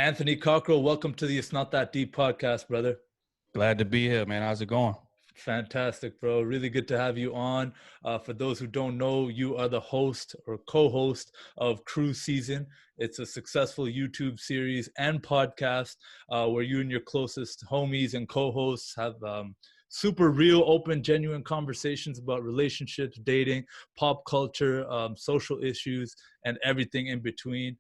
Anthony Cockrell, welcome to the It's Not That Deep podcast, brother. Glad to be here, man. How's it going? Fantastic, bro. Really good to have you on. For those who don't know, you are the host or co-host of Krew Season. It's a successful YouTube series and podcast where you and your closest homies and co-hosts have super real, open, genuine conversations about relationships, dating, pop culture, social issues, and everything in between.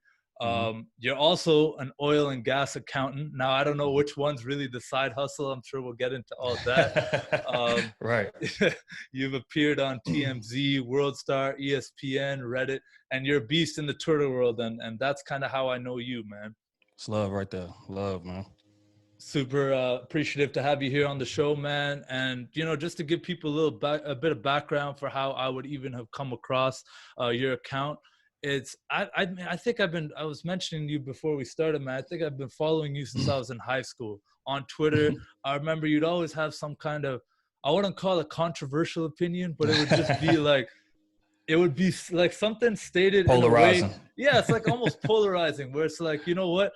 You're also an oil and gas accountant. Now, I don't know which one's really the side hustle. I'm sure we'll get into all that. Right. You've appeared on TMZ, WorldStar, ESPN, Reddit, and you're a beast in the Twitter world. And that's kind of how I know you, man. It's love right there. Love, man. Super appreciative to have you here on the show, man. And, you know, just to give people a bit of background for how I would even have come across your account. I think I was mentioning you before we started, man. I think I've been following you since I was in high school on Twitter. I remember you'd always have some kind of, I wouldn't call it controversial opinion, but it would just be like, it would be like something stated polarizing. In a way. Yeah, it's like almost polarizing where it's like, you know what?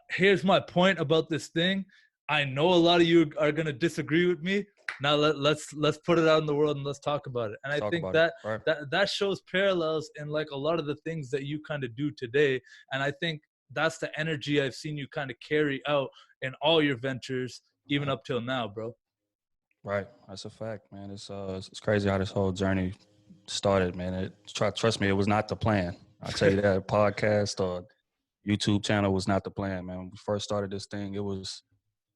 Here's my point about this thing. I know a lot of you are going to disagree with me. Now let's put it out in the world and let's talk about it. And I think that shows parallels in like a lot of the things that you kind of do today. And I think that's the energy I've seen you kind of carry out in all your ventures, even up till now, bro. Right. That's a fact, man. It's crazy how this whole journey started, man. Trust me, it was not the plan. I'll tell you that. Podcast or YouTube channel was not the plan, man. When we first started this thing, it was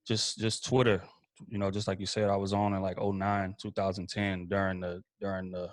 just Twitter. You know, just like you said, I was on in like 2009, 2010 during the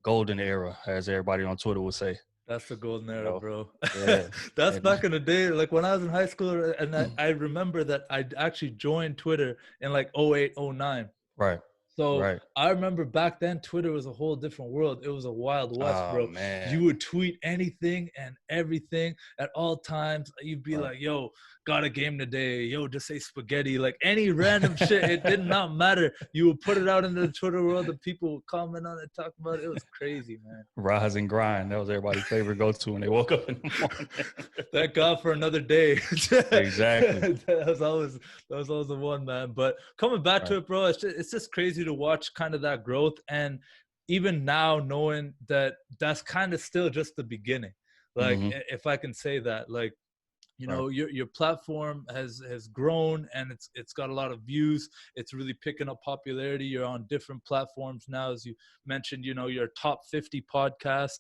golden era, as everybody on Twitter would say. That's the golden era, bro. Yeah. That's back in the day. Like when I was in high school, and I remember that I actually joined Twitter in like 2008, 2009. Right. So right. I remember back then, Twitter was a whole different world. It was a wild west, bro. Man. You would tweet anything and everything at all times. You'd be like, yo, got a game today. Yo, just say spaghetti. Like any random shit. It did not matter. You would put it out into the Twitter world. The people would comment on it, talk about it. It was crazy, man. Rise and grind. That was everybody's favorite go-to when they woke up in the morning. Thank God for another day. Exactly. That was always the one, man. But coming back to it, bro, it's just crazy to watch kind of that growth. And even now knowing that that's kind of still just the beginning, like if I can say that, like, you know, your platform has grown and it's got a lot of views. It's really picking up popularity. You're on different platforms now, as you mentioned. You know, your top 50 podcast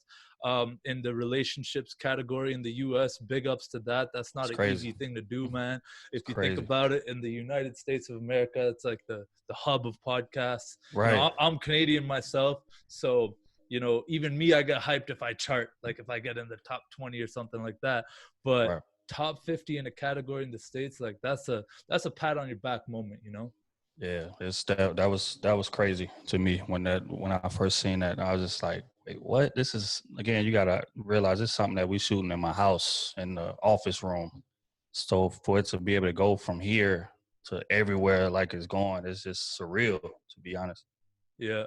in the relationships category in the US. Big ups to that. That's not an easy thing to do, man. If you think about it, in the United States of America, it's like the hub of podcasts. Right. You know, I'm Canadian myself, so you know, even me, I get hyped if I chart, like if I get in the top 20 or something like that. But top 50 in a category in the States, like that's a pat on your back moment, you know? Yeah, that was crazy to me when I first seen that. I was just like, wait, what? This is, again, you gotta realize it's something that we shooting in my house in the office room. So for it to be able to go from here to everywhere like it's going, it's just surreal, to be honest. Yeah.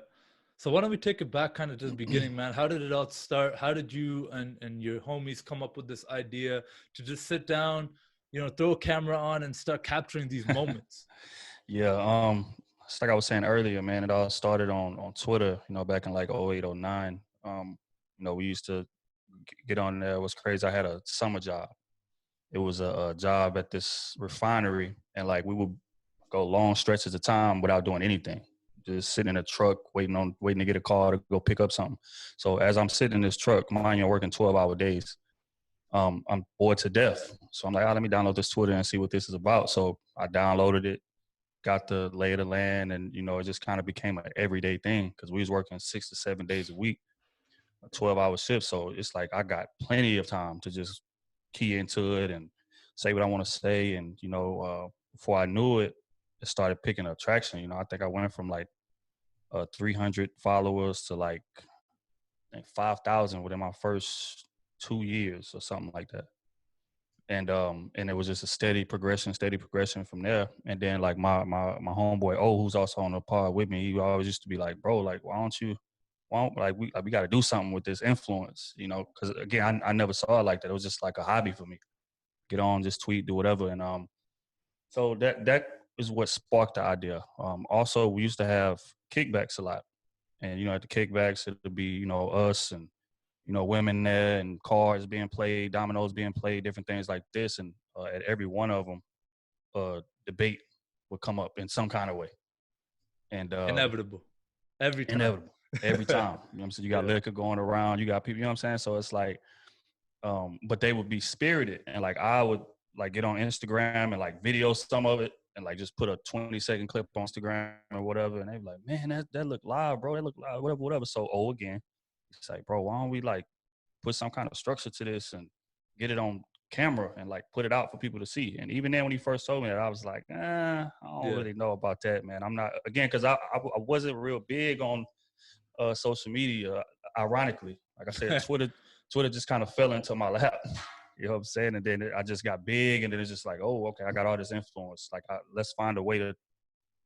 So why don't we take it back kind of to the beginning, man? How did it all start? How did you and your homies come up with this idea to just sit down, you know, throw a camera on and start capturing these moments? Yeah, it's like I was saying earlier, man, it all started on Twitter, you know, back in like 2008, 2009. You know, we used to get on there. It was crazy. I had a summer job. It was a job at this refinery, and like we would go long stretches of time without doing anything. Just sitting in a truck waiting to get a call to go pick up something. So as I'm sitting in this truck, mind you, I'm working 12-hour days. I'm bored to death. So I'm like, let me download this Twitter and see what this is about. So I downloaded it, got the lay of the land, and, you know, it just kind of became an everyday thing because we was working 6 to 7 days a week, a 12-hour shift. So it's like I got plenty of time to just key into it and say what I want to say. And, you know, before I knew it, it started picking up traction. You know, I think I went from like 300 followers to like 5,000 within my first 2 years or something like that. And it was just a steady progression from there. And then like my homeboy, who's also on the pod with me, he always used to be like, bro, like, we got to do something with this influence, you know? Because again, I never saw it like that. It was just like a hobby for me. get on, just tweet, do whatever. And so that is what sparked the idea. Also, we used to have kickbacks a lot, and at the kickbacks it'd be us and women there and cards being played, dominoes being played, different things like this. And at every one of them, debate would come up in some kind of way. And inevitable every time. Inevitable every time. You know what I'm saying? You got liquor going around, you got people, you know what I'm saying? So it's like, but they would be spirited, and like I would like get on Instagram and like video some of it and like just put a 20-second clip on Instagram or whatever, and they be like, man, that look live, bro. That look live, whatever. So again, it's like, bro, why don't we like put some kind of structure to this and get it on camera and like put it out for people to see? And even then, when he first told me that, I was like, I don't really know about that, man. I'm not, again, because I wasn't real big on social media. Ironically, like I said, Twitter just kind of fell into my lap. You know what I'm saying? And then I just got big, and then it's just like, oh, okay, I got all this influence. Like, let's find a way to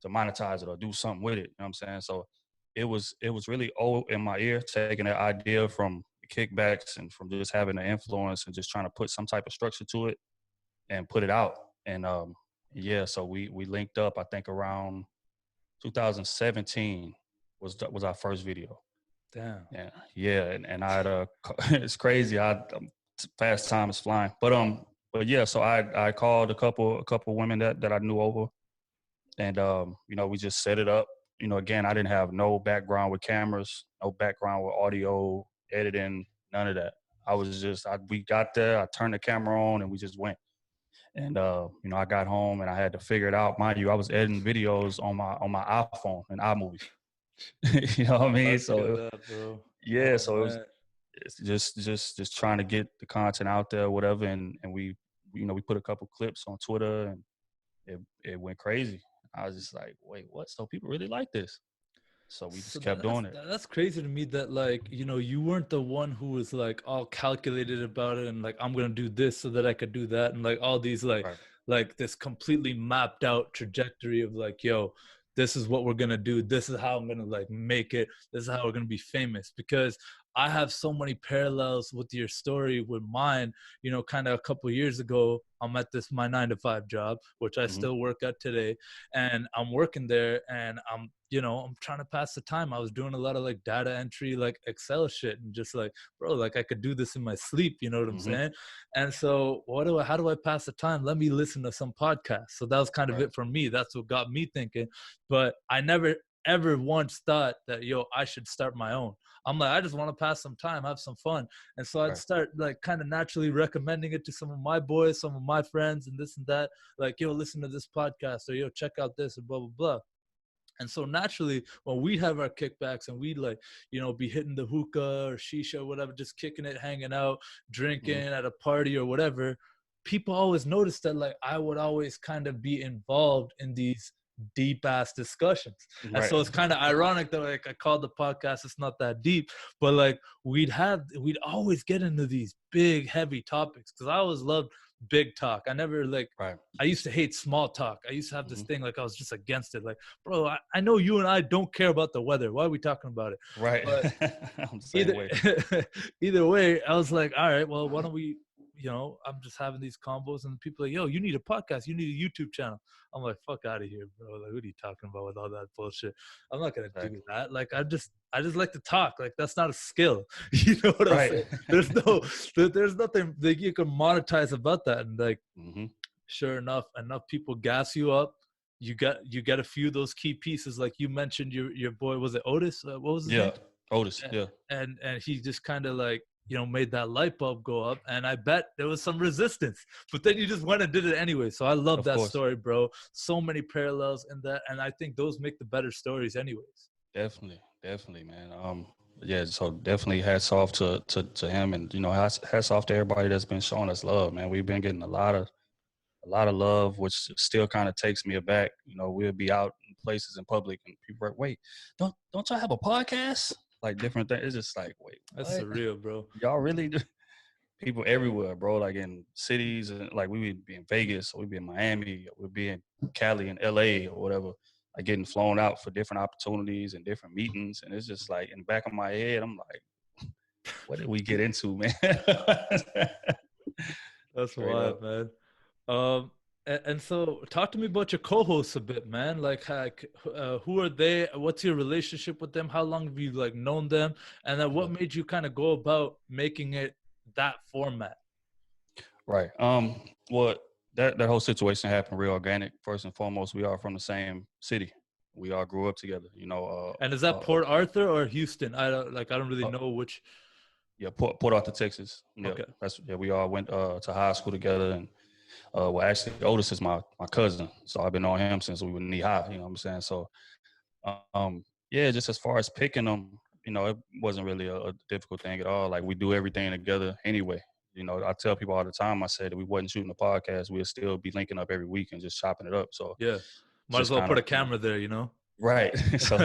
monetize it or do something with it. You know what I'm saying? So it was really in my ear, taking that idea from the kickbacks and from just having the influence and just trying to put some type of structure to it and put it out. And so we linked up, I think around 2017 was our first video. Damn. And I had it's crazy. Fast time is flying. But yeah, so I called a couple women that I knew over, and we just set it up. Again, I didn't have no background with cameras, no background with audio, editing, none of that. I was just we got there, I turned the camera on, and we just went. And I got home and I had to figure it out. Mind you, I was editing videos on my iPhone and iMovie. You know what I mean? So it's just trying to get the content out there, whatever. And we put a couple clips on Twitter, and it went crazy. I was just like, wait, what? So people really like this? So we just kept doing it. That's crazy to me that like, you weren't the one who was like all calculated about it and like, I'm going to do this so that I could do that. And like all these like this completely mapped out trajectory of like, yo, this is what we're going to do. This is how I'm going to like make it. This is how we're going to be famous. Because I have so many parallels with your story with mine. Kind of a couple of years ago, I'm at my 9-to-5 job, which I still work at today. And I'm working there and I'm trying to pass the time. I was doing a lot of like data entry, like Excel shit, and just like, bro, like I could do this in my sleep. You know what I'm saying? And so how do I pass the time? Let me listen to some podcasts. So that was kind of it for me. That's what got me thinking. But I never ever once thought that, I should start my own. I'm like, I just want to pass some time, have some fun. And so I'd start like kind of naturally recommending it to some of my boys, some of my friends, and this and that. Like, listen to this podcast, or check out this, and blah, blah, blah. And so naturally, when we have our kickbacks and we'd like, be hitting the hookah or shisha or whatever, just kicking it, hanging out, drinking at a party or whatever, people always notice that like I would always kind of be involved in these deep ass discussions. And so it's kind of ironic that like I called the podcast It's Not That Deep, but like we'd always get into these big heavy topics, because I always loved big talk. I never like I used to hate small talk. I used to have this thing like I was just against it. Like, bro, I know you and I don't care about the weather. Why are we talking about it? But either way, I was like, all right, well, why don't we, I'm just having these combos, and people are like, yo, you need a podcast, you need a YouTube channel. I'm like, fuck out of here, bro. Like, what are you talking about with all that bullshit? I'm not gonna do that. Like, I just like to talk. Like, that's not a skill. You know what I'm saying? There's nothing that you can monetize about that. And like, sure enough people gas you up. You get a few of those key pieces. Like you mentioned, your boy, was it Otis? What was his name? Otis. And he just kind of like, made that light bulb go up, and I bet there was some resistance, but then you just went and did it anyway. So I love that story, bro. So many parallels in that, and I think those make the better stories anyways. Definitely, man. So definitely hats off to him, and hats off to everybody that's been showing us love, man. We've been getting a lot of love, which still kind of takes me aback. We'll be out in places in public and people are like, wait, don't y'all have a podcast? Like different things. It's just like, wait, that's surreal, bro. Y'all really do? People everywhere, bro. Like in cities, and like we would be in Vegas, or we'd be in Miami, or we'd be in Cali and LA or whatever, like getting flown out for different opportunities and different meetings. And it's just like in the back of my head, I'm like, what did we get into, man? That's Straight wild, up. man. And so talk to me about your co-hosts a bit, man. Like, who are they? What's your relationship with them? How long have you like known them? And then what Yeah. made you kind of go about making it that format? Right. Well, that whole situation happened real organic. First and foremost, we are from the same city. We all grew up together. And is that Port Arthur or Houston? I don't really uh, know which. yeah, Port Arthur, Texas. Yeah, Okay. we all went to high school together, and well, actually, Otis is my cousin, so I've been knowing him since we were knee high. You know what I'm saying? So, yeah, just as far as picking them, it wasn't really a difficult thing at all. Like we do everything together anyway. I tell people all the time. I said that we wasn't shooting a podcast, we'd still be linking up every week and just chopping it up. So Yeah. it's Might as just well kind put a of camera there, you know? right. So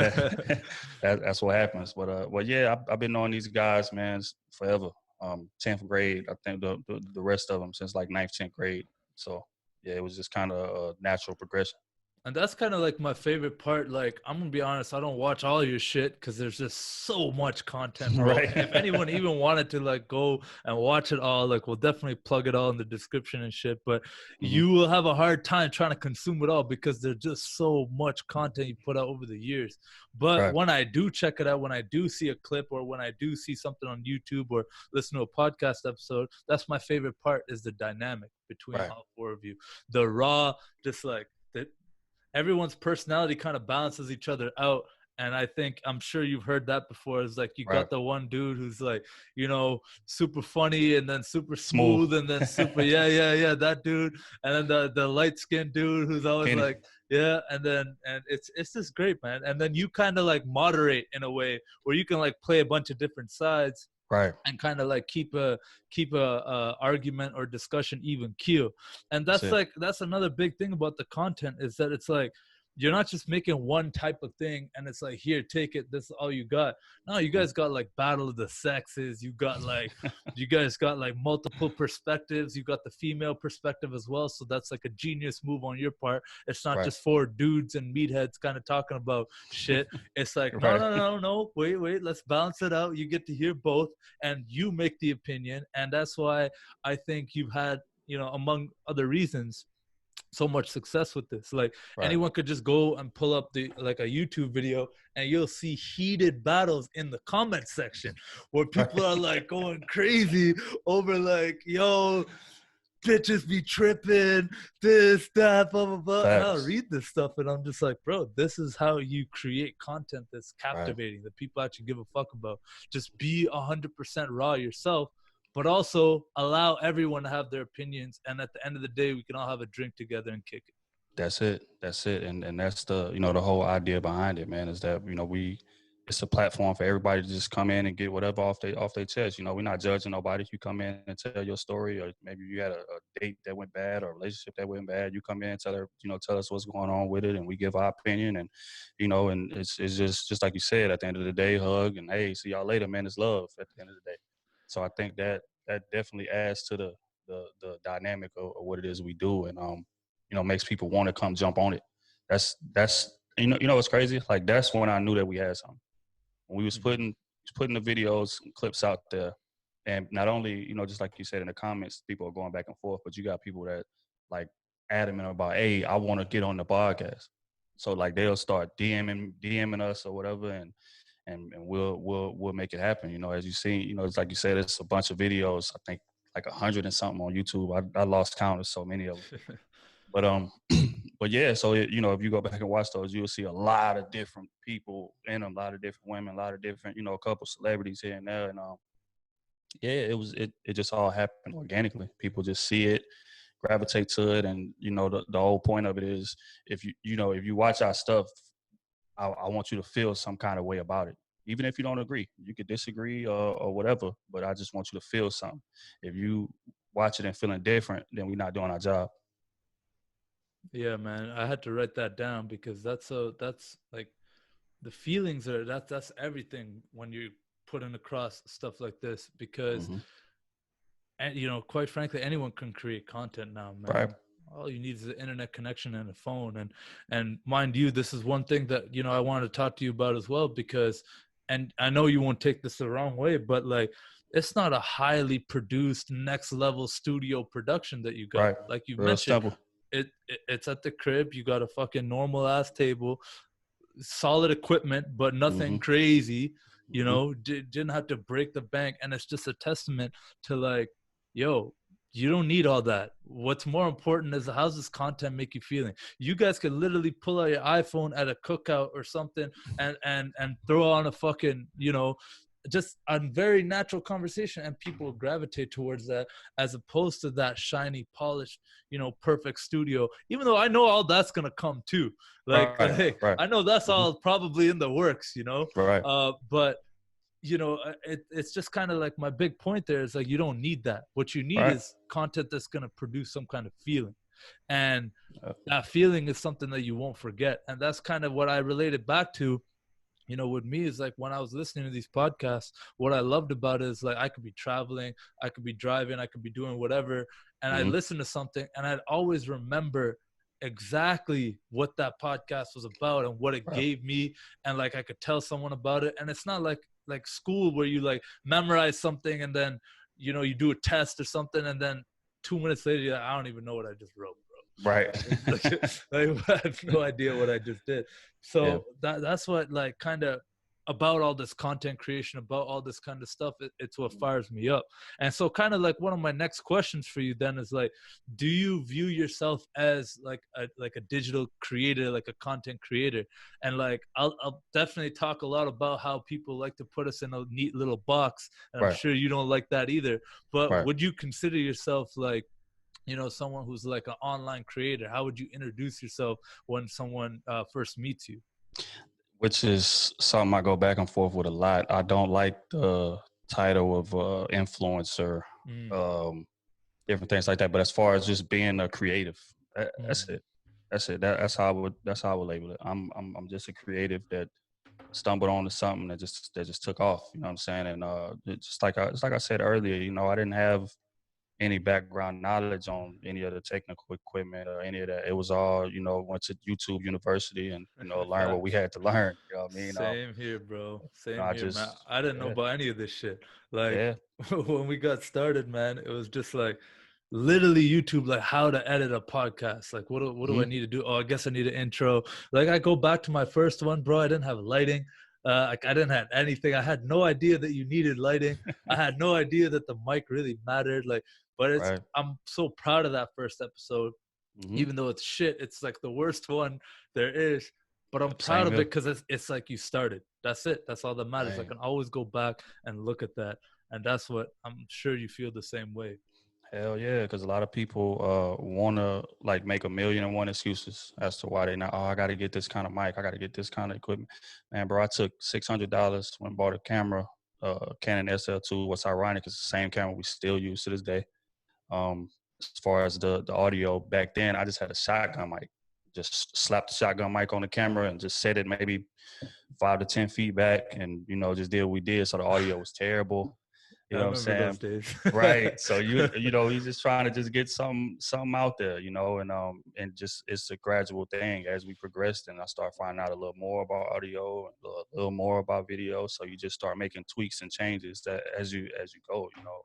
that's what happens. But yeah, I've been knowing these guys, man, forever. 10th grade, I think the rest of them since like 9th, 10th grade. So yeah, it was just kind of a natural progression. And that's kind of like my favorite part. Like, I'm gonna be honest, I don't watch all your shit because there's just so much content, bro. Right. And if anyone even wanted to like go and watch it all, like we'll definitely plug it all in the description and shit. But Hmm. you will have a hard time trying to consume it all because there's just so much content you put out over the years. But Right. when I do check it out, when I do see a clip or when I do see something on YouTube or listen to a podcast episode, that's my favorite part is the dynamic between Right. all four of you. The raw, just like the everyone's personality kind of balances each other out. And I think I'm sure you've heard that before. It's like you Right. got the one dude who's like, super funny and then super Smooth. smooth and then super yeah, that dude. And then the light skinned dude who's always Kenny. like, yeah, and it's just great, man. And then you kind of like moderate in a way where you can like play a bunch of different sides Right. and kind of like keep a argument or discussion even keel. And That's it. that's another big thing about the content is that it's like you're not just making one type of thing and it's like, here, take it, this is all you got. No, you guys got like battle of the sexes, you guys got like multiple perspectives, you got the female perspective as well, so that's like a genius move on your part. It's not Right. just four dudes and meatheads kind of talking about shit. It's like, no, Right. no, no, no, wait, let's balance it out. You get to hear both and you make the opinion. And that's why I think you've had, among other reasons, so much success with this. Like Right. anyone could just go and pull up a YouTube video and you'll see heated battles in the comment section where people are like going crazy over like, yo, bitches be tripping, this, that, blah, blah, blah. And I'll Facts. read this stuff and I'm just like, bro, this is how you create content that's Right. captivating, that people actually give a fuck about. Just be 100% raw yourself, but also allow everyone to have their opinions. And at the end of the day, we can all have a drink together and kick it. That's it. That's it. And that's the whole idea behind it, man, is that, it's a platform for everybody to just come in and get whatever off their chest. We're not judging nobody. You come in and tell your story, or maybe you had a date that went bad or a relationship that went bad. You come in and tell us what's going on with it, and we give our opinion. And it's just like you said, at the end of the day, hug and hey, see y'all later, man. It's love at the end of the day. So I think that definitely adds to the dynamic of what it is we do, and makes people want to come jump on it. That's what's crazy? Like that's when I knew that we had something. When we was putting the videos, clips out there, and not only, just like you said in the comments, people are going back and forth, but you got people that like adamant about, hey, I want to get on the podcast. So like they'll start DMing us or whatever, and we'll make it happen. As you see, it's like you said, it's a bunch of videos. I think like 100 and something on YouTube. I lost count of so many of them. But but yeah, so if you go back and watch those, you'll see a lot of different people in them, a lot of different women, a lot of different, a couple celebrities here and there, and yeah, it just all happened organically. People just see it, gravitate to it, and the whole point of it is if you watch our stuff, I want you to feel some kind of way about it. Even if you don't agree, you could disagree or whatever, but I just want you to feel something. If you watch it and feeling different, then we're not doing our job. Yeah, man. I had to write that down because that's like the feelings that's everything when you putting across stuff like this because Mm-hmm. and quite frankly anyone can create content now, Right. man. All you need is an internet connection and a phone. And mind you, this is one thing that I wanted to talk to you about as well, because and I know you won't take this the wrong way, but like it's not a highly produced next level studio production that you got. Right. Like you Real mentioned, simple. it's at the crib. You got a fucking normal ass table, solid equipment, but nothing Mm-hmm. crazy. You Mm-hmm. know, didn't have to break the bank, and it's just a testament to like, yo, you don't need all that. What's more important is how's this content make you feeling. You guys could literally pull out your iPhone at a cookout or something and throw on a fucking, you know, just a very natural conversation, and people will gravitate towards that as opposed to that shiny, polished, you know, perfect studio. Even though I know all that's gonna come too. Like, Right. Right. I know that's Mm-hmm. all probably in the works, you know. Right. But you know, it's just kind of like my big point there is like you don't need that. What you need Right. is content that's gonna produce some kind of feeling, and Yeah. that feeling is something that you won't forget. And that's kind of what I related back to, you know, with me is like when I was listening to these podcasts, what I loved about it is like I could be traveling, I could be driving, I could be doing whatever, and I Mm-hmm. listen to something and I'd always remember exactly what that podcast was about and what it Right. gave me, and like I could tell someone about it. And it's not like school where you like memorize something and then, you know, you do a test or something and then 2 minutes later you're like, I don't even know what I just wrote. Right. Like, I have no idea what I just did. So Yeah. that's what like kind of about all this content creation, about all this kind of stuff, it's what fires me up. And so kind of like one of my next questions for you then is like, do you view yourself as like a digital creator, like a content creator? And like I'll definitely talk a lot about how people like to put us in a neat little box, and I'm Right. sure you don't like that either. But Right. would you consider yourself like, you know, someone who's like an online creator? How would you introduce yourself when someone first meets you? Which is something I go back and forth with a lot. I don't like the title of influencer, um, different things like that. But as far as just being a creative, that's it. That's it. That's how I would label it. I'm just a creative that stumbled onto something that just took off. You know what I'm saying? And it's like I said earlier. You know, I didn't have any background knowledge on any of the technical equipment or any of that. It was all, you know, went to YouTube University and, you know, learn what we Facts. had to learn. You know what I mean? Same here, bro. You know, Same I here, man. just, I didn't know yeah, about any of this shit. Like yeah. when we got started, man, it was just like literally YouTube, like how to edit a podcast. Like what do I Mm-hmm. need to do? Oh, I guess I need an intro. Like I go back to my first one, bro. I didn't have lighting. Like I didn't have anything. I had no idea that you needed lighting. I had no idea that the mic really mattered. Like, but Right. I'm so proud of that first episode, Mm-hmm. even though it's shit. It's like the worst one there is, but I'm proud Same of it here. because it's like you started. That's it. That's all that matters. I Man. can always go back and look at that, and that's what I'm sure you feel the same way. Hell yeah, because a lot of people want to like make 1,000,001 excuses as to why they not. Oh, I got to get this kind of mic. I got to get this kind of equipment. Man, bro, I took $600 when I bought a camera, Canon SL2. What's ironic is the same camera we still use to this day. As far as the audio back then, I just had a shotgun mic. Just slapped the shotgun mic on the camera and just set it maybe 5 to 10 feet back, and you know, just did what we did. So the audio was terrible. You I know what I'm remember those saying? days. Right. So you know, he's just trying to just get something out there, you know, and just it's a gradual thing as we progressed, and I start finding out a little more about audio, a little more about video. So you just start making tweaks and changes that as you go, you know.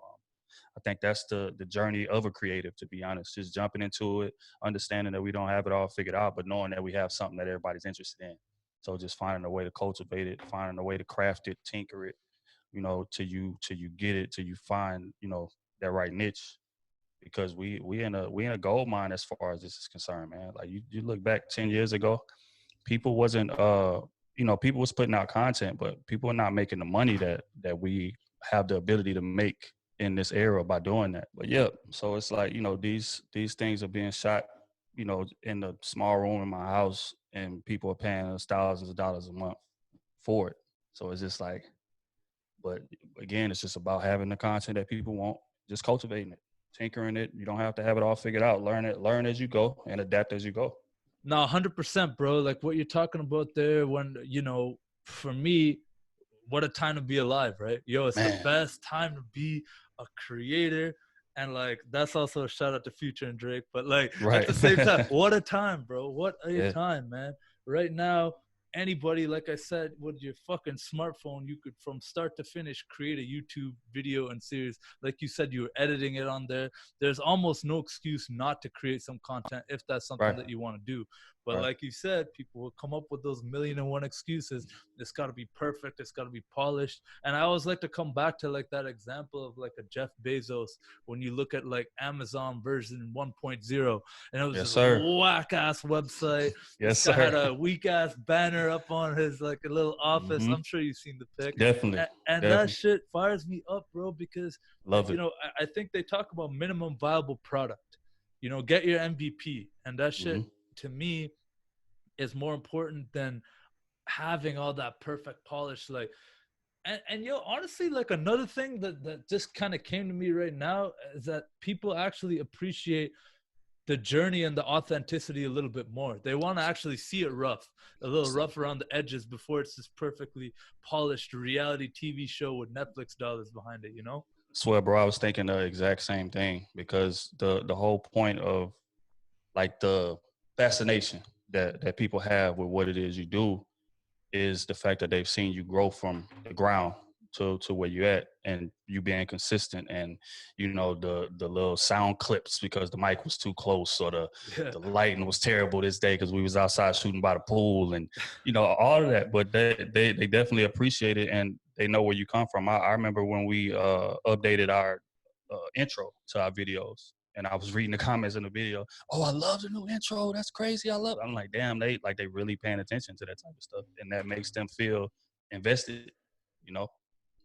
I think that's the journey of a creative, to be honest. Just jumping into it, understanding that we don't have it all figured out, but knowing that we have something that everybody's interested in. So just finding a way to cultivate it, finding a way to craft it, tinker it, you know, till you get it, till you find, you know, that right niche. Because we in a gold mine as far as this is concerned, man. Like you look back 10 years ago, people wasn't you know, people was putting out content, but people are not making the money that we have the ability to make in this era by doing that. But yeah, so it's like, you know, these things are being shot, you know, in the small room in my house, and people are paying us thousands of dollars a month for it. So it's just like, but again, it's just about having the content that people want, just cultivating it, tinkering it. You don't have to have it all figured out. Learn as you go, and adapt as you go. No, 100%, bro. Like what you're talking about there, when, you know, for me, what a time to be alive, right? Yo, it's the Man, best time to be a creator. And like, that's also a shout out to Future and Drake. But like, at right. the same time, what a time, bro. What a Yeah. time, man. Right now, anybody, like I said, with your fucking smartphone, you could from start to finish create a YouTube video and series. Like you said, you were editing it on there. There's almost no excuse not to create some content if that's something that you want to do. But like you said, people will come up with those 1,000,001 excuses. It's got to be perfect. It's got to be polished. And I always like to come back to like that example of like a Jeff Bezos when you look at like Amazon version 1.0, and it was just a whack ass website. This guy had a weak ass banner up on his like a little office. I'm sure you've seen the pic. Definitely. And that shit fires me up, bro, because you know, I think they talk about minimum viable product. You know, get your MVP, and that shit to me is more important than having all that perfect polish. Like, and yo, honestly, like another thing that just kind of came to me right now is that people actually appreciate the journey and the authenticity a little bit more. They want to actually see it rough, a little rough around the edges before it's this perfectly polished reality TV show with Netflix dollars behind it, you know? Swear, bro, I was thinking the exact same thing, because the whole point of like the fascination that people have with what it is you do is the fact that they've seen you grow from the ground to where you're at, and you being consistent, and you know the little sound clips because the mic was too close, or the lighting was terrible this day because we was outside shooting by the pool, and you know all of that. But they definitely appreciate it, and they know where you come from. I remember when we updated our intro to our videos, and I was reading the comments in the video. Oh, I love the new intro. That's crazy. I love it. I'm like, damn, they really paying attention to that type of stuff, and that makes them feel invested, you know.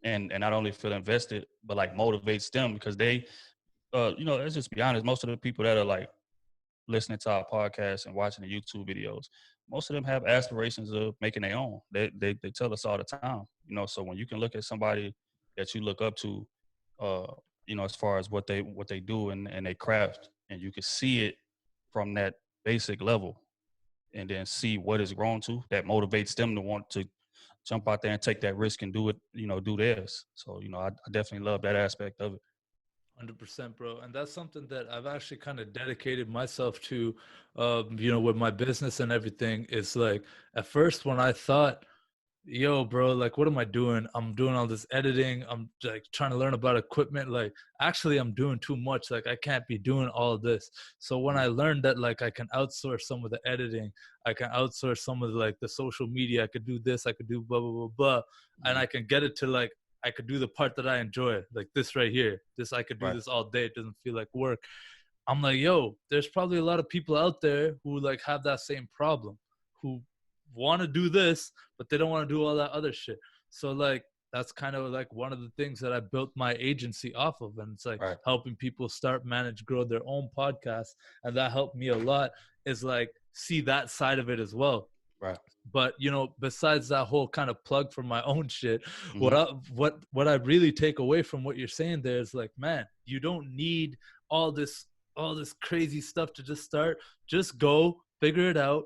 And not only feel invested, but like motivates them, because they, you know, let's just be honest, most of the people that are like listening to our podcast and watching the YouTube videos, most of them have aspirations of making their own. They tell us all the time, you know. So when you can look at somebody that you look up to, you know, as far as what they do and they craft, and you can see it from that basic level, and then see what it's grown to, that motivates them to want to jump out there and take that risk and do it, you know, do theirs. So, you know, I definitely love that aspect of it. 100%, bro. And that's something that I've actually kind of dedicated myself to, you know, with my business and everything. It's like, at first when I thought, yo, bro, like, what am I doing? I'm doing all this editing. I'm like trying to learn about equipment. Like, actually, I'm doing too much. Like, I can't be doing all of this. So when I learned that, like, I can outsource some of the editing, I can outsource some of like the social media. I could do this. I could do blah, blah, blah, blah. And I can get it to like, I could do the part that I enjoy, like this right here. This, I could do this all day. It doesn't feel like work. I'm like, yo, there's probably a lot of people out there who like have that same problem, who want to do this, but they don't want to do all that other shit. So like, that's kind of like one of the things that I built my agency off of. And it's like helping people start, manage, grow their own podcasts. And that helped me a lot, is like see that side of it as well. Right. But you know, besides that whole kind of plug for my own shit, what I really take away from what you're saying there is like, man, you don't need all this crazy stuff to just start. Just go figure it out,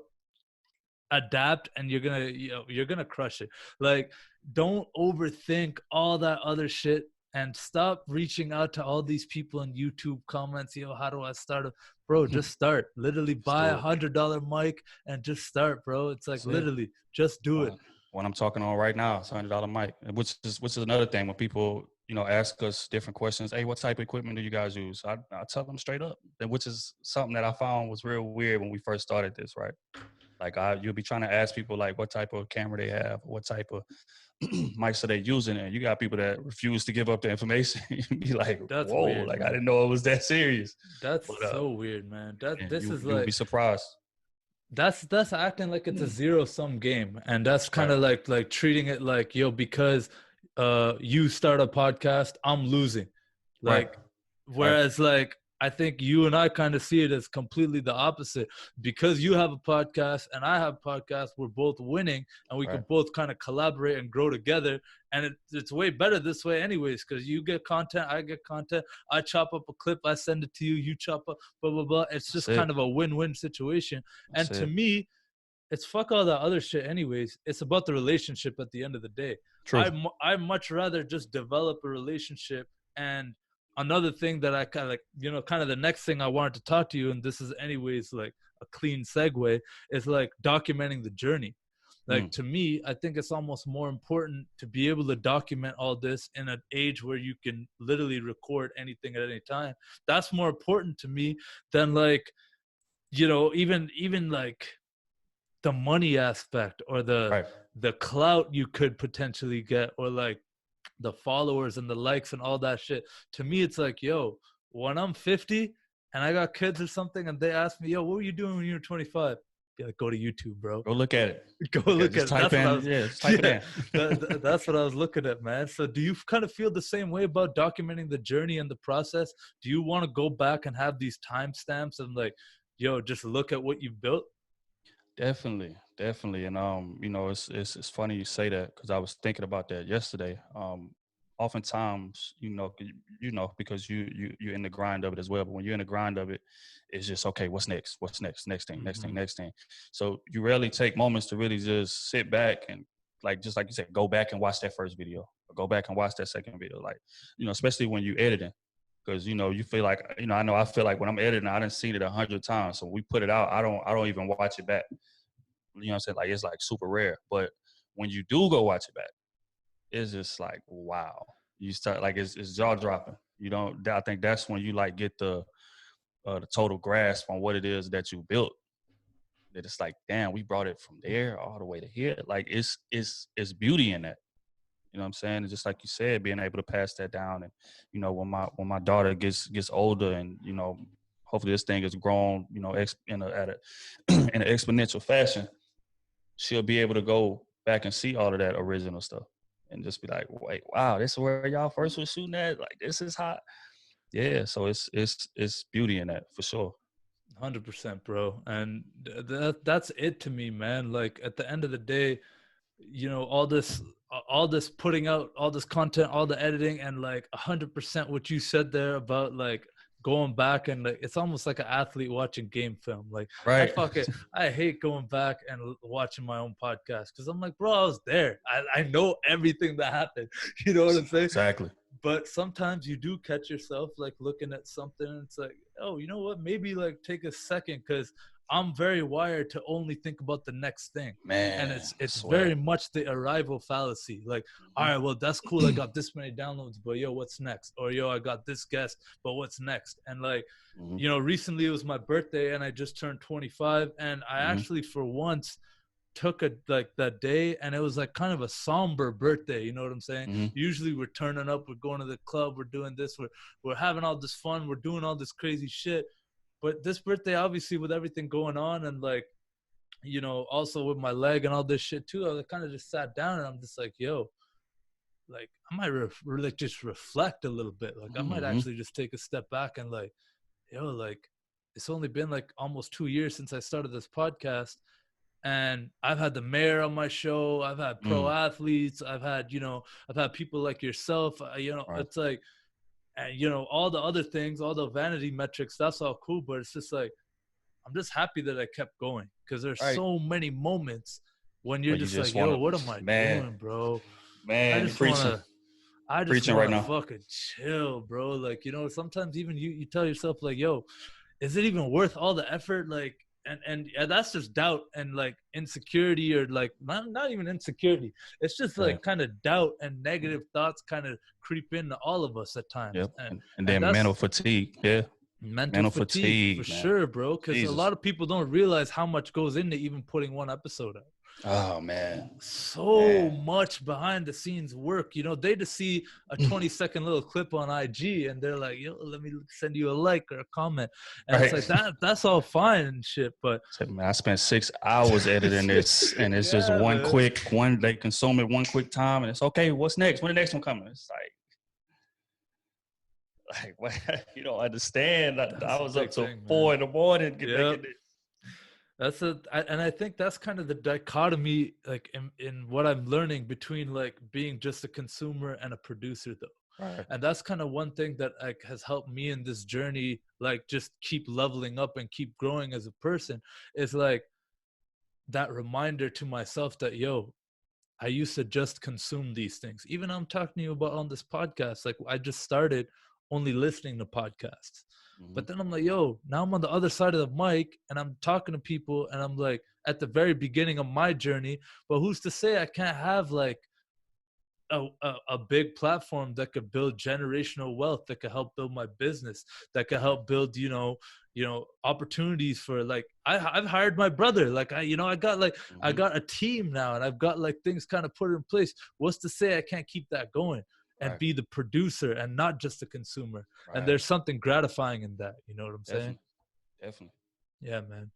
adapt, and you're gonna crush it. Like, don't overthink all that other shit, and stop reaching out to all these people in YouTube comments. Yo, how do I start? Bro, just start. Literally buy $100 mic and just start, bro. It's like literally just do it. What I'm talking on right now, it's $100 mic, which is another thing when people, you know, ask us different questions. Hey, what type of equipment do you guys use? I tell them straight up, which is something that I found was real weird when we first started this, right? Like you'll be trying to ask people like what type of camera they have, what type of mics are they using, and you got people that refuse to give up the information. You be like, that's whoa, weird, like man. I didn't know it was that serious. That's so weird, man. You'll be surprised. That's acting like it's a zero-sum game, and that's kind of like treating it like, yo, because you start a podcast, I'm losing. Like, whereas like I think you and I kind of see it as completely the opposite. Because you have a podcast and I have a podcast, we're both winning, and we can both kind of collaborate and grow together. And it's way better this way anyways, because you get content, I get content. I chop up a clip, I send it to you, you chop up, blah, blah, blah. It's just kind of a win-win situation. And to me, it's fuck all that other shit anyways. It's about the relationship at the end of the day. I'd much rather just develop a relationship. And another thing that I kind of like, you know, kind of the next thing I wanted to talk to you, and this is anyways like a clean segue, is like documenting the journey. Like, to me, I think it's almost more important to be able to document all this in an age where you can literally record anything at any time. That's more important to me than, like, you know, even like the money aspect or Right. the clout you could potentially get, or like the followers and the likes and all that shit. To me, it's like, yo, when I'm 50 and I got kids or something and they ask me, yo, what were you doing when you were 25? Be like, go to YouTube, bro. Go look at it. Go Okay, look just at it. type That's what I in. was, Yeah, just type it in. that's what I was looking at, man. So do you kind of feel the same way about documenting the journey and the process? Do you want to go back and have these timestamps and like, yo, just look at what you've built? Definitely, definitely, and you know, it's funny you say that because I was thinking about that yesterday. Oftentimes, you know, because you're in the grind of it as well. But when you're in the grind of it, it's just okay. What's next? What's next? Next thing. Next thing. Mm-hmm. Next thing. So you rarely take moments to really just sit back and just like you said, go back and watch that first video, or go back and watch that second video. Like, you know, especially when you're editing. Because, you know, you feel like, you know, I feel like when I'm editing, I done seen it 100 times. So when we put it out, I don't even watch it back. You know what I'm saying? Like, it's like super rare. But when you do go watch it back, it's just like, wow. You start like, it's jaw dropping. You don't, I think that's when you like get the total grasp on what it is that you built. That it's like, damn, we brought it from there all the way to here. Like, it's beauty in that. You know what I'm saying? And just like you said, being able to pass that down. And, you know, when my daughter gets older and, you know, hopefully this thing has grown, you know, in an exponential fashion, she'll be able to go back and see all of that original stuff and just be like, wait, wow, this is where y'all first was shooting at? Like, this is hot. Yeah. So it's beauty in that for sure. 100%, bro. And that's it to me, man. Like, at the end of the day, you know, all this putting out all this content, all the editing, and like 100% what you said there about like going back, and like it's almost like an athlete watching game film. Like, Right. I hate going back and watching my own podcast because I'm like, bro, I was there. I know everything that happened. You know what I'm saying? Exactly. But sometimes you do catch yourself like looking at something and it's like, oh, you know what, maybe like take a second, because I'm very wired to only think about the next thing. Man, And it's swear. very much the arrival fallacy. Like, all right, well, that's cool, I got this many downloads, but yo, what's next? Or yo, I got this guest, but what's next? And like, you know, recently it was my birthday and I just turned 25, and I actually for once took like that day, and it was like kind of a somber birthday. You know what I'm saying? Usually we're turning up, we're going to the club, we're doing this, we're having all this fun, we're doing all this crazy shit. But this birthday, obviously, with everything going on, and like, you know, also with my leg and all this shit too, I kind of just sat down and I'm just like, yo, like, I might like just reflect a little bit. Like, I might actually just take a step back and like, yo, like, it's only been like almost 2 years since I started this podcast. And I've had the mayor on my show. I've had pro athletes. I've had, you know, I've had people like yourself. You know, it's like, and you know, all the other things, all the vanity metrics, that's all cool. But it's just like, I'm just happy that I kept going, because there's so many moments when you're just like, yo, what am I doing, bro? Man, I just want right to now. fucking chill, bro. Like, you know, sometimes even you tell yourself like, yo, is it even worth all the effort? Like, and that's just doubt and like insecurity, or like not even insecurity. It's just like kind of doubt and negative thoughts kind of creep into all of us at times. Yep. And And then that's mental fatigue. Yeah. mental fatigue for man. sure, bro. Because a Jesus. lot of people don't realize how much goes into even putting one episode out. Oh man, so much behind the scenes work. You know, they just see a 20-second little clip on IG and they're like, yo, let me send you a like or a comment. And it's like that's all fine and shit. But man, I spent 6 hours editing this, and it's just one they consume it one quick time, and it's okay. What's next? When the next one coming? It's like what? You don't understand. I was up till 4 in the morning making it. And I think that's kind of the dichotomy, like in what I'm learning between like being just a consumer and a producer, though. And that's kind of one thing that like has helped me in this journey, like just keep leveling up and keep growing as a person, is like that reminder to myself that, yo, I used to just consume these things. Even I'm talking to you about on this podcast, like I just started only listening to podcasts. Mm-hmm. But then I'm like, yo, now I'm on the other side of the mic and I'm talking to people and I'm like at the very beginning of my journey. But who's to say I can't have like a big platform that could build generational wealth, that could help build my business, that could help build, opportunities for like, I've hired my brother. Like I got like, I Mm-hmm. got a team now and I've got like things kind of put in place. What's to say I can't keep that going and Right. be the producer and not just the consumer? And Right. there's something gratifying in that. You know what I'm saying? Definitely. Definitely. Yeah, man.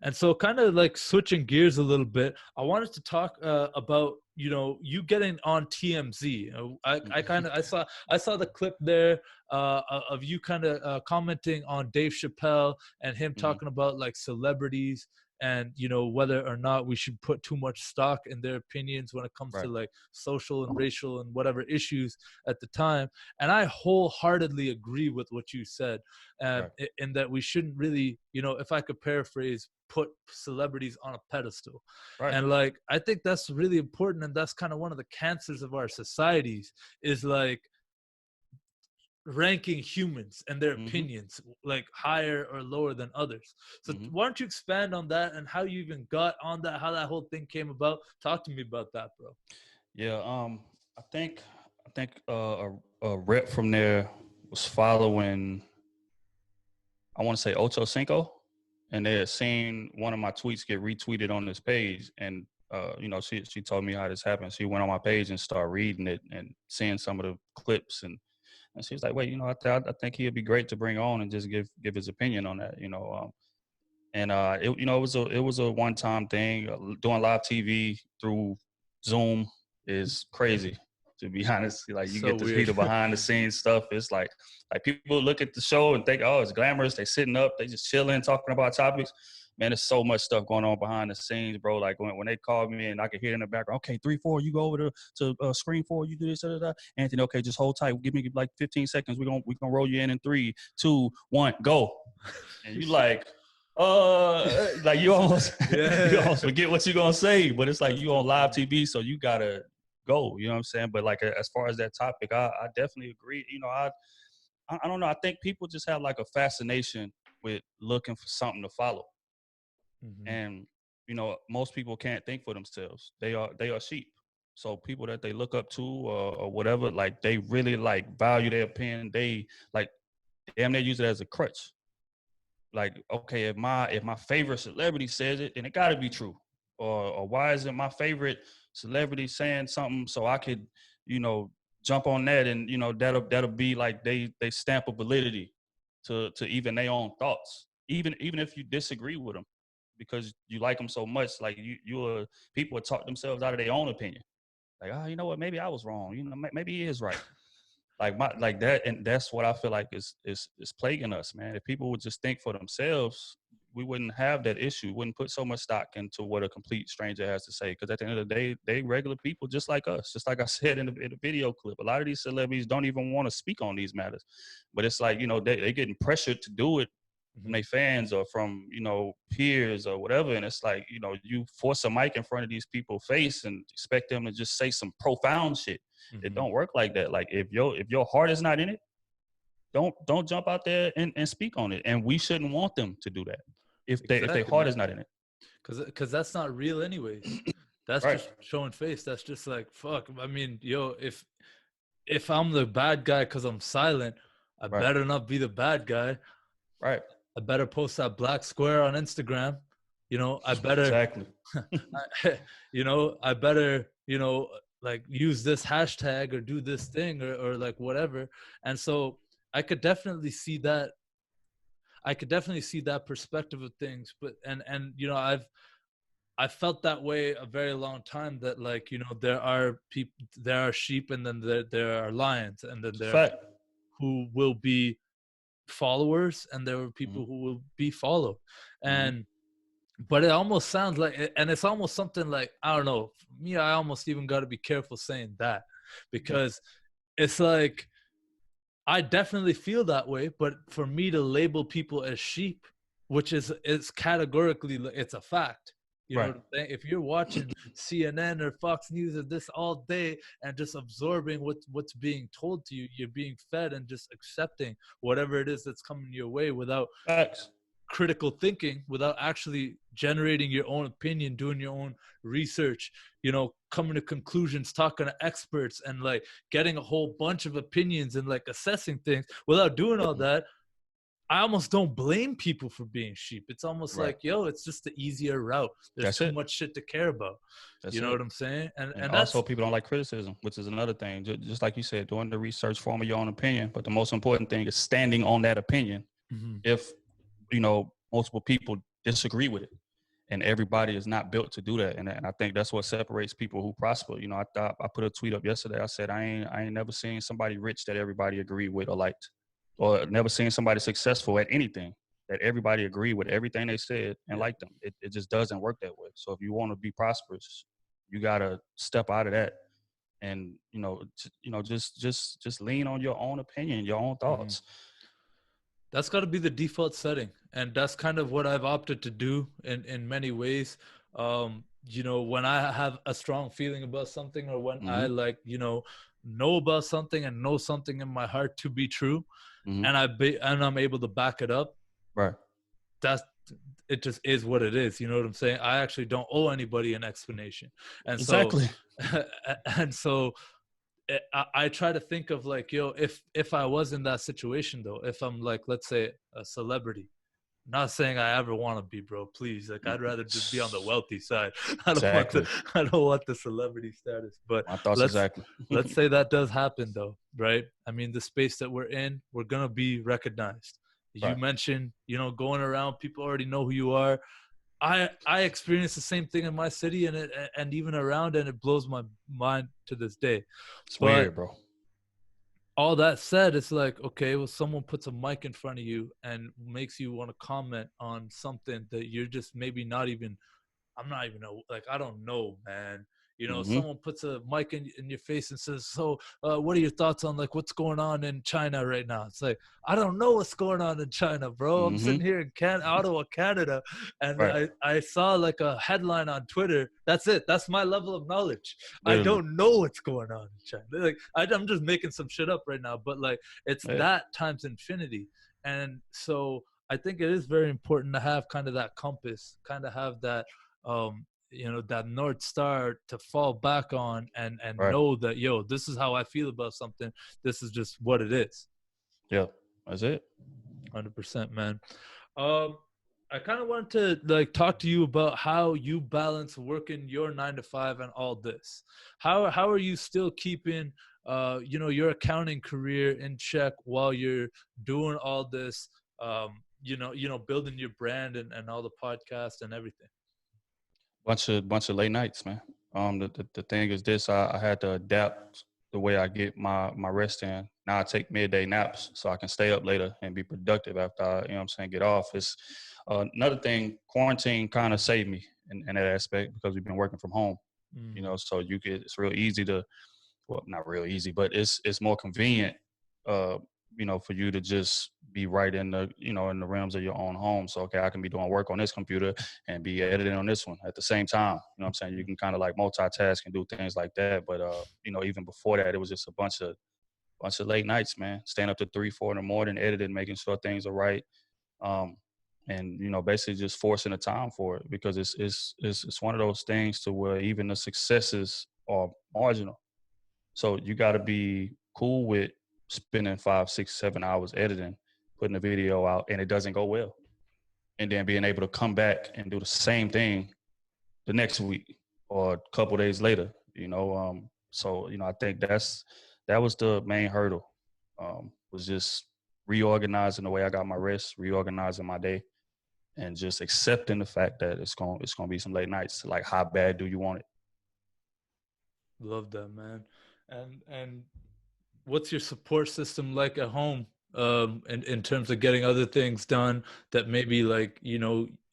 And so kind of like switching gears a little bit, I wanted to talk about, you getting on TMZ. I saw the clip there of you kind of commenting on Dave Chappelle and him Mm-hmm. talking about like celebrities and, whether or not we should put too much stock in their opinions when it comes to Right. like social and racial and whatever issues at the time. And I wholeheartedly agree with what you said, Right. in that we shouldn't really, if I could paraphrase, put celebrities on a pedestal. Right. And like, I think that's really important. And that's kind of one of the cancers of our societies is like ranking humans and their Mm-hmm. opinions like higher or lower than others. So Mm-hmm. why don't you expand on that and how you even got on that, how that whole thing came about? Talk to me about that, bro. Yeah. I think a rep from there was following, I want to say Ocho Cinco, and they had seen one of my tweets get retweeted on this page, and she told me how this happened. She went on my page and started reading it and seeing some of the clips, and she was like, "Wait, I think he'd be great to bring on and just give his opinion on that." It was a one time thing. Doing live TV through Zoom is crazy. To be honest, like you So get to see weird. the behind the scenes stuff. It's like people look at the show and think, oh, it's glamorous. They sitting up, they just chilling, talking about topics. Man, there's so much stuff going on behind the scenes, bro. Like when they called me and I could hear in the background, okay, 3-4, you go over to screen 4, you do this, da, da, da. Anthony, okay, just hold tight. Give me like 15 seconds. We're gonna roll you in 3, 2, 1, go. And you like, like you almost you almost forget what you're gonna say, but it's like you on live TV, so you gotta go. You know what I'm saying? But like as far as that topic, I definitely agree. I don't know. I think people just have like a fascination with looking for something to follow, and most people can't think for themselves. They are sheep. So people that they look up to or whatever, like they really like value their opinion. They like damn near use it as a crutch. Like, okay, if my favorite celebrity says it, then it got to be true. Or why isn't my favorite celebrity saying something so I could, jump on that and that'll be like they stamp of validity to even their own thoughts, even if you disagree with them because you like them so much. Like people would talk themselves out of their own opinion. Like, oh, you know what? Maybe I was wrong. Maybe he is right. Like that, and that's what I feel like is plaguing us, man. If people would just think for themselves, we wouldn't have that issue. We wouldn't put so much stock into what a complete stranger has to say. Because at the end of the day, they regular people just like us. Just like I said in the video clip, a lot of these celebrities don't even want to speak on these matters. But it's like they getting pressured to do it from their fans or from peers or whatever, and it's like you force a mic in front of these people's face and expect them to just say some profound shit. It don't work like that. Like if your heart is not in it, don't jump out there and speak on it. And we shouldn't want them to do that if their heart is not in it. Because that's not real anyways. That's Right. just showing face. That's just like, fuck. I mean, if I'm the bad guy because I'm silent, I Right. better not be the bad guy. Right. I better post that black square on Instagram. I better exactly. I better, like use this hashtag or do this thing or like whatever. And so I could definitely see that. I could definitely see that perspective of things. But and I felt that way a very long time, that like, there are people, there are sheep, and then there are lions, and then there are people who will be followers, and there are people who will be followed. And but it almost sounds like, and it's almost something like, I don't know, for me, I almost even got to be careful saying that, because it's like, I definitely feel that way, but for me to label people as sheep, which is categorically, it's a fact. You know Right. what I'm saying? If you're watching CNN or Fox News or this all day and just absorbing what's being told to you, you're being fed and just accepting whatever it is that's coming your way without Facts. critical thinking, without actually generating your own opinion, doing your own research, coming to conclusions, talking to experts, and like getting a whole bunch of opinions and like assessing things. Without doing all that, I almost don't blame people for being sheep. It's almost Right. like, it's just the easier route. There's That's too it. much shit to care about. That's You know it. what I'm saying? And And that's also, people don't like criticism, which is another thing. Just like you said, doing the research, forming your own opinion. But the most important thing is standing on that opinion. Mhm. If multiple people disagree with it, and everybody is not built to do that. And I think that's what separates people who prosper. I put a tweet up yesterday. I said I ain't never seen somebody rich that everybody agreed with or liked, or never seen somebody successful at anything that everybody agreed with everything they said and liked them. It just doesn't work that way. So if you want to be prosperous, you gotta step out of that and just lean on your own opinion, your own Mhm. thoughts. That's got to be the default setting, and that's kind of what I've opted to do in many ways. When I have a strong feeling about something, or when I Mm-hmm. know about something and know something in my heart to be true, Mm-hmm. and I'm able to back it up, Right. that's it. Just is what it is. You know what I'm saying? I actually don't owe anybody an explanation, and so Exactly. and so I try to think of like, if I was in that situation though, if I'm like, let's say a celebrity, not saying I ever want to be, bro, please, like I'd rather just be on the wealthy side. Exactly. I don't want the celebrity status, but My thoughts let's exactly. let's say that does happen though, right? I mean, the space that we're in, we're gonna be recognized. You Right. mentioned, going around, people already know who you are. I experienced the same thing in my city and even around, and it blows my mind to this day. It's But weird, bro. all that said, it's like, okay, well, someone puts a mic in front of you and makes you want to comment on something that you're just maybe not even, I'm not even know, like, I don't know, man. Mm-hmm. Someone puts a mic in your face and says, so what are your thoughts on like what's going on in China right now? It's like, I don't know what's going on in China, bro. I'm Mm-hmm. sitting here in Ottawa, Canada, and Right. I saw like a headline on Twitter. That's it. That's my level of knowledge. I Literally. don't know what's going on in China. Like, I'm just making some shit up right now, but like it's Yeah. that times infinity. And so I think it is very important to have kind of that compass, kind of have that that North Star to fall back on, and Right. know that, this is how I feel about something. This is just what it is. Yeah. That's it. 100%, man. I kind of want to like talk to you about how you balance working your 9 to 5 and all this. How are you still keeping your accounting career in check while you're doing all this, building your brand and all the podcasts and everything? Bunch of late nights, man. The thing is this, I had to adapt the way I get my rest in. Now I take midday naps so I can stay up later and be productive after get off. It's another thing, quarantine kind of saved me in that aspect because we've been working from home. So it's real easy to, well, not real easy, but it's more convenient, uh, for you to just be right in in the realms of your own home. So, okay, I can be doing work on this computer and be editing on this one at the same time. You know what I'm saying? You can kind of like multitask and do things like that. But, even before that, it was just a bunch of late nights, man, staying up to 3, 4 in the morning, editing, making sure things are right. Um, and, basically just forcing the time for it because it's one of those things to where even the successes are marginal. So you got to be cool with spending 5, 6, 7 hours editing, putting a video out, and it doesn't go well, and then being able to come back and do the same thing the next week or a couple days later. So I think that was the main hurdle. Was just reorganizing the way I got my rest, reorganizing my day, and just accepting the fact that it's gonna be some late nights. Like, how bad do you want it? Love that, man. And what's your support system like at home, in terms of getting other things done that maybe like,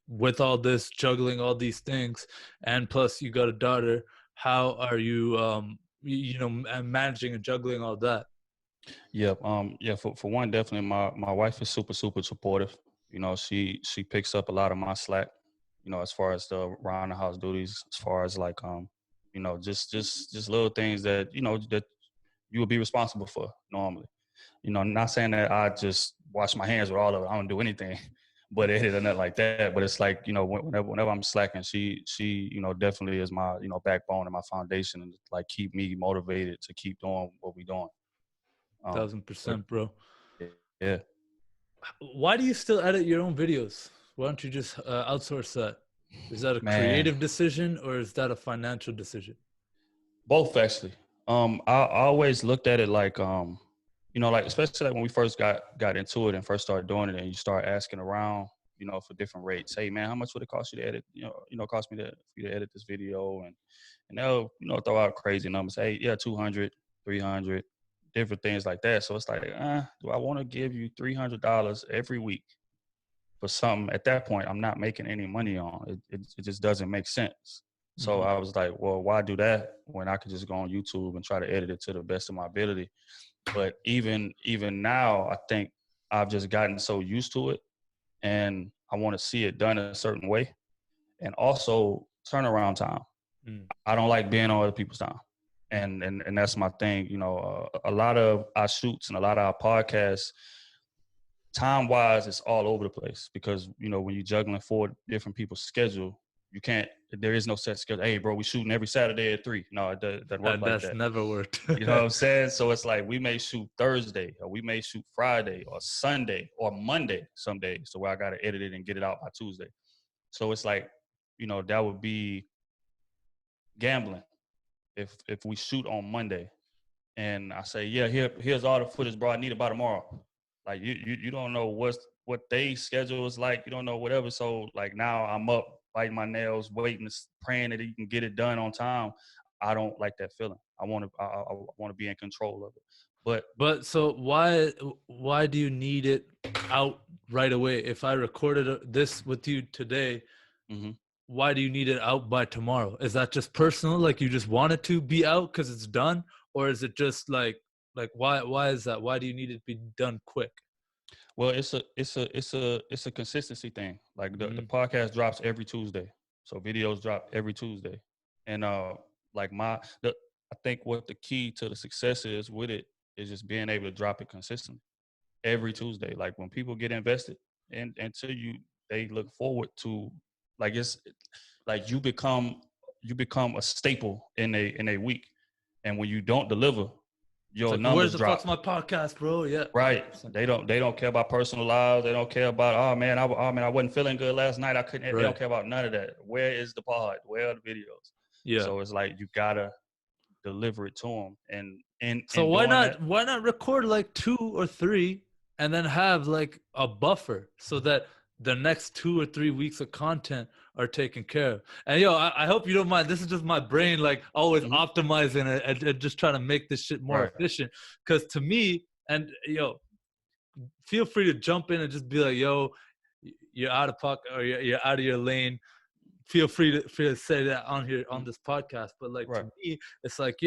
with all this juggling all these things, and plus you got a daughter, how are you managing and juggling all that? Yeah, for one, definitely my wife is super, super supportive. She picks up a lot of my slack. as far as the around the house duties, as far as like, just little things that, that you would be responsible for normally. Not saying that I just wash my hands with all of it. I don't do anything but edit or nothing like that. But it's like, whenever I'm slacking, she, definitely is my, backbone and my foundation, and like keep me motivated to keep doing what we're doing. 1000%, bro. Yeah. Why do you still edit your own videos? Why don't you just outsource that? Is that a creative decision or is that a financial decision? Both, actually. I always looked at it like, like, especially like when we first got into it and first started doing it, and you start asking around, for different rates. Hey, man, how much would it cost you to edit? Cost me for you to edit this video, and they'll, throw out crazy numbers. Hey, yeah, 200, 300, different things like that. So it's like, do I want to give you $300 every week for something? At that point, I'm not making any money on it. It just doesn't make sense. So I was like, well, why do that when I could just go on YouTube and try to edit it to the best of my ability? But even now, I think I've just gotten so used to it, and I want to see it done a certain way. And also turnaround time. I don't like being on other people's time. And that's my thing. A lot of our shoots and a lot of our podcasts, time-wise, it's all over the place because, when you're juggling 4 different people's schedule, there is no set schedule. Hey, bro, we shooting every Saturday at 3. No, it doesn't work like that. That's never worked. You know what I'm saying? So it's like we may shoot Thursday, or we may shoot Friday or Sunday or Monday some days. So where I got to edit it and get it out by Tuesday. So it's like, that would be gambling if we shoot on Monday and I say, yeah, here's all the footage, bro, I need it by tomorrow. Like you don't know what they schedule is like. You don't know whatever. So like now I'm up biting my nails, waiting, praying that you can get it done on time. I don't like that feeling. I want to be in control of it. But so why do you need it out right away? If I recorded this with you today, why do you need it out by tomorrow? Is that just personal? Like you just want it to be out because it's done, or is it just like why is that? Why do you need it to be done quick? Well, it's a consistency thing. Like the podcast drops every Tuesday, so videos drop every Tuesday, and I think what the key to the success is with it is just being able to drop it consistently every Tuesday. Like when people get invested into you, they look forward to, like, it's like you become a staple in a week, and when you don't deliver, your numbers where's the drop. fuck's my podcast, bro? Yeah, right. 100%. They don't care about personal lives. They don't care about, oh man, I wasn't feeling good last night. I couldn't. Right. They don't care about none of that. Where is the pod? Where are the videos? Yeah. So it's like you gotta deliver it to them. And so why not record like 2 or 3 and then have like a buffer so that the next 2 or 3 weeks of content are taken care of. And I hope you don't mind. This is just my brain, like always optimizing it and just trying to make this shit more efficient. Because to me, and feel free to jump in and just be like, you're out of pocket or you're out of your lane. Feel free to say that on here on this podcast. But like to me, it's like,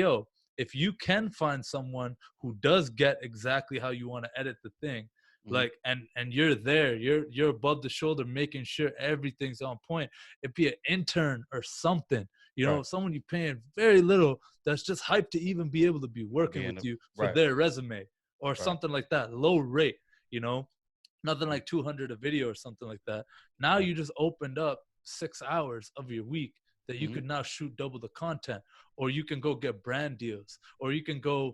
if you can find someone who does get exactly how you want to edit the thing, like and you're there, you're above the shoulder making sure everything's on point. It'd be an intern or something, someone you're paying very little that's just hyped to even be able to be working with you for their resume or something like that, low rate, nothing like 200 a video or something like that. Now you just opened up 6 hours of your week that you could now shoot double the content, or you can go get brand deals, or you can go,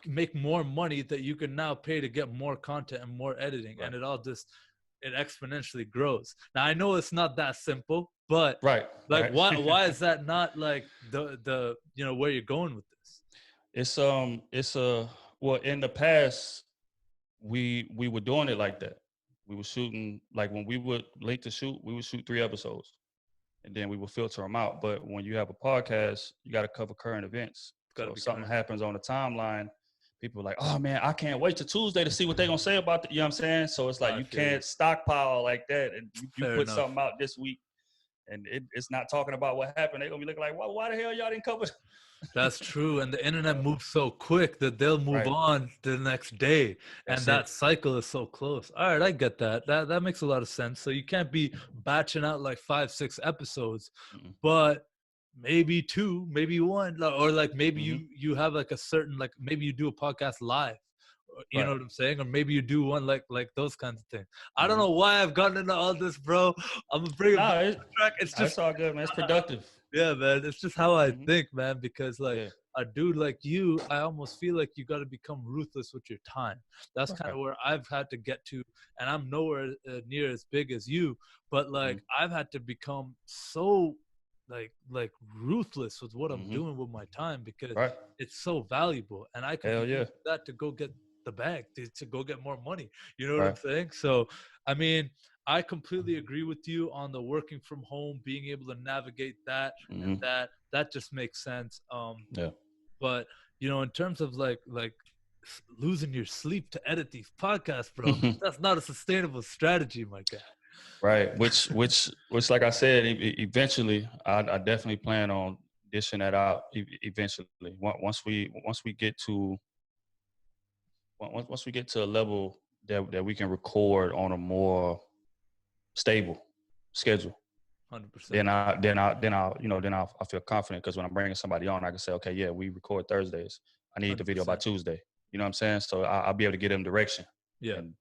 make more money that you can now pay to get more content and more editing. And it exponentially grows. Now I know it's not that simple, but why is that not like the where you're going with this? Well, in the past we were doing it like that. We were shooting, like when we would late to shoot, we would shoot 3 episodes and then we would filter them out. But when you have a podcast, you got to cover current events. So if something happens on the timeline, people are like, oh man, I can't wait till Tuesday to see what they're going to say about it. You know what I'm saying? So it's like, you can't stockpile like that. And you put something out this week and it's not talking about what happened, they're gonna be looking like, why the hell y'all didn't cover? That's true. And the internet moves so quick that they'll move Right. on the next day. And That's that it. cycle is so close. All right, I get that. That makes a lot of sense. So you can't be batching out like 5-6 episodes, Mm-mm. but maybe 2, maybe 1, or like maybe Mhm. you have like a certain, like maybe you do a podcast live. You know Right. what I'm saying? Or maybe you do one like those kinds of things. I don't Mhm. know why I've gotten into all this, bro. I'm gonna bring it back Nah, to track. It's just it's all good, man. It's productive. yeah, man. It's just how I Mhm. think, man. Because like Yeah. a dude like you, I almost feel like you got to become ruthless with your time. That's kind Right. of where I've had to get to, and I'm nowhere near as big as you. But like Mhm. I've had to become so like ruthless with what I'm Mhm. doing with my time because Right. it's so valuable, and I could be Hell yeah. using that to go get the bag to go get more money. You know what I'm Right. saying? So I mean, I completely agree with you on the working from home, being able to navigate that, and Mhm. that just makes sense. Yeah. But you know, in terms of like losing your sleep to edit these podcasts, bro, that's not a sustainable strategy, my guy. Right. Which, like I said, eventually, I definitely plan on dishing that out. Eventually, once we get to once we get to a level that we can record on a more stable schedule, 100%. then I feel confident, because when I'm bringing somebody on, I can say, okay, yeah, we record Thursdays. I need the video by 100%. Tuesday. You know what I'm saying? So I'll be able to get them direction, Yeah. and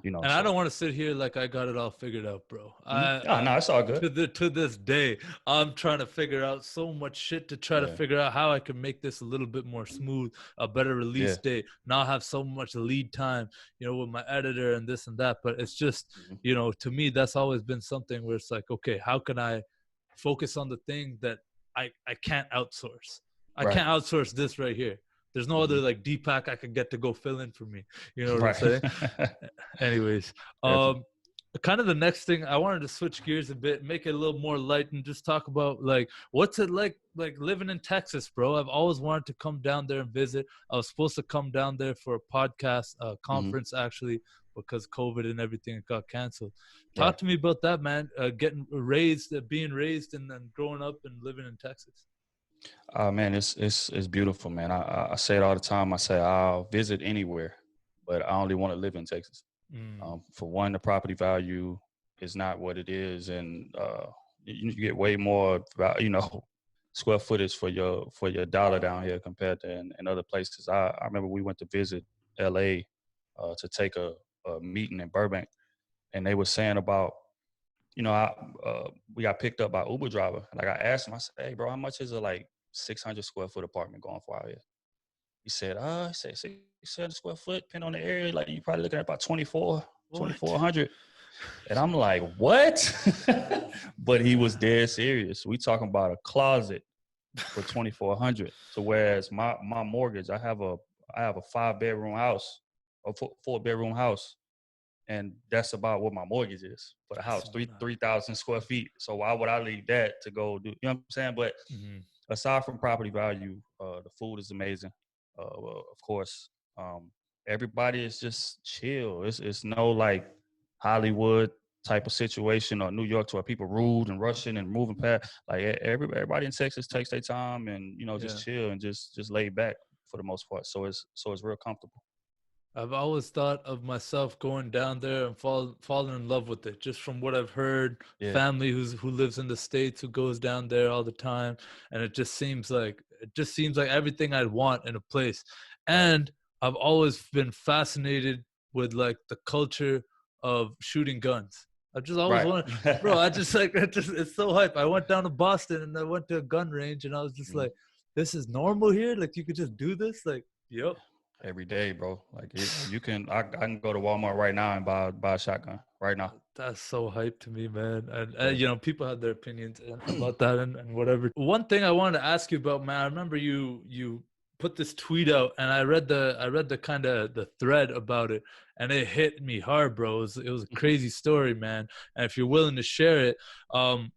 And I don't so. want to sit here like I got it all figured out, bro. Oh, no, it's all good. To this day, I'm trying to figure out so much shit to try to Yeah, figure out how I can make this a little bit more smooth, a better yeah. release date, not have so much lead time, you know, with my editor and this and that. But it's just, Mhm. you know, to me, that's always been something where it's like, okay, how can I focus on the thing that I can't outsource? I Right. can't outsource this right here. There's no other Mhm. like Deepak I could get to go fill in for me. You know what I'm Right. saying? Anyways, Definitely. kind of the next thing I wanted to switch gears a bit, make it a little more light, and just talk about like what's it like living in Texas, bro. I've always wanted to come down there and visit. I was supposed to come down there for a podcast Mhm. conference actually, because COVID and everything it got canceled. Talk Right. to me about that, man. Getting raised, being raised, and then growing up and living in Texas. Man, it's beautiful, man. I say it all the time. I say I'll visit anywhere, but I only want to live in Texas. Mm, For one, the property value is not what it is, and you get way more, square footage for your dollar down here compared to in other places. I remember we went to visit L.A. To take a meeting in Burbank, and they were saying about, we got picked up by Uber driver. Like, I asked him, I said, "Hey, bro, how much is a like 600 square foot apartment going for out here?" He said 600 square foot, depending on the area, like you probably looking at about what? 2,400. And I'm like, what? But he was dead serious. We talking about a closet for 2,400. So whereas my mortgage, I have a 5-bedroom house, a 4-bedroom house, and that's about what my mortgage is for the That's house, so three nice. 3,000 square feet. So why would I leave that to go do? You know what I'm saying? But Mhm. aside from property value, the food is amazing. Well, of course, everybody is just chill. It's no like Hollywood type of situation or New York to where people rude and rushing and moving past. Like everybody in Texas takes their time and Yeah. just chill and just lay back for the most part. So it's real comfortable. I've always thought of myself going down there and falling in love with it, just from what I've heard. Yeah, Family who lives in the States, who goes down there all the time, and it just seems like everything I'd want in a place. right. And I've always been fascinated with like the culture of shooting guns. I've just always Right. wanted, bro. I just like it's so hype. I went down to Boston and I went to a gun range and I was just Mhm. like, this is normal here. Like you could just do this. Like, yep. Every day, bro. Like you can, I can go to Walmart right now and buy a shotgun right now. That's so hype to me, man. And Yeah. you know, people have their opinions about that and whatever. One thing I wanted to ask you about, man. I remember you put this tweet out, and I read the kind of the thread about it, and it hit me hard, bro. It was a crazy story, man. And if you're willing to share it,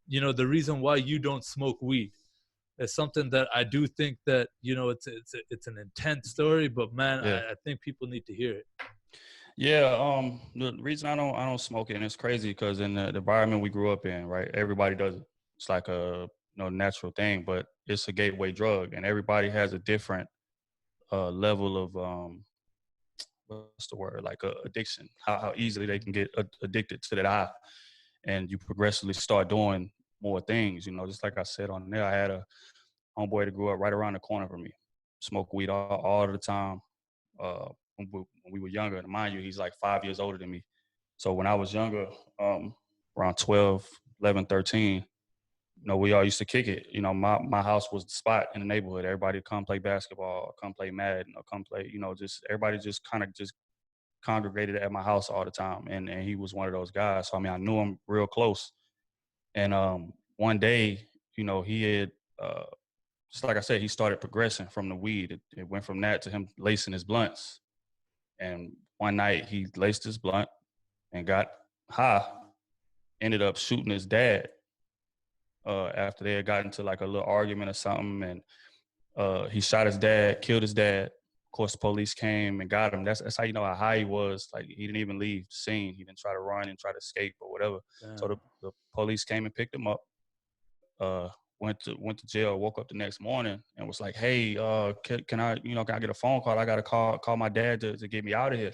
you know, the reason why you don't smoke weed is something that I do think that you know it's an intense story, but man, Yeah. I think people need to hear it. Yeah, the reason I don't smoke it, and it's crazy because in the environment we grew up in, right, everybody does it. It's like a natural thing, but it's a gateway drug, and everybody has a different level of what's the word, like addiction, how easily they can get addicted to that high, and you progressively start doing more things. Just like I said on there, I had a homeboy that grew up right around the corner from me, smoke weed all the time. When we were younger, and mind you, he's like 5 years older than me. So when I was younger, around 12, 11, 13, we all used to kick it. My house was the spot in the neighborhood. Everybody would come play basketball, come play Madden, or come play, just everybody just kind of just congregated at my house all the time. And he was one of those guys. So, I knew him real close. And one day, he had, just like I said, he started progressing from the weed. It went from that to him lacing his blunts. And one night he laced his blunt and got high, ended up shooting his dad after they had gotten into like a little argument or something. And he shot his dad, killed his dad. Of course, the police came and got him. That's how you know how high he was. Like, he didn't even leave the scene. He didn't try to run and try to escape or whatever. Damn. So the police came and picked him up. Went to jail, woke up the next morning and was like, hey, can I get a phone call? I got to call my dad to get me out of here.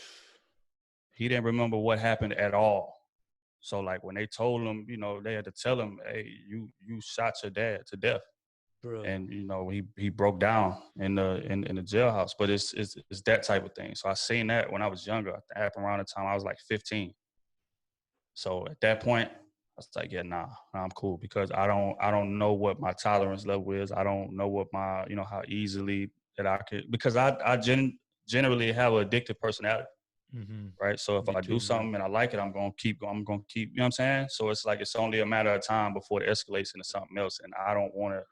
He didn't remember what happened at all. So like when they told him, they had to tell him, hey, you shot your dad to death. Bro. And he broke down in the jailhouse. But it's that type of thing. So I seen that when I was younger. It happened around the time I was like 15. So at that point, I was like, yeah, nah, I'm cool, because I don't know what my tolerance level is. I don't know what my, how easily that I could, because I generally have an addictive personality, right? So if I do something and I like it, I'm going to keep, you know what I'm saying? So it's like, it's only a matter of time before it escalates into something else. And I don't want to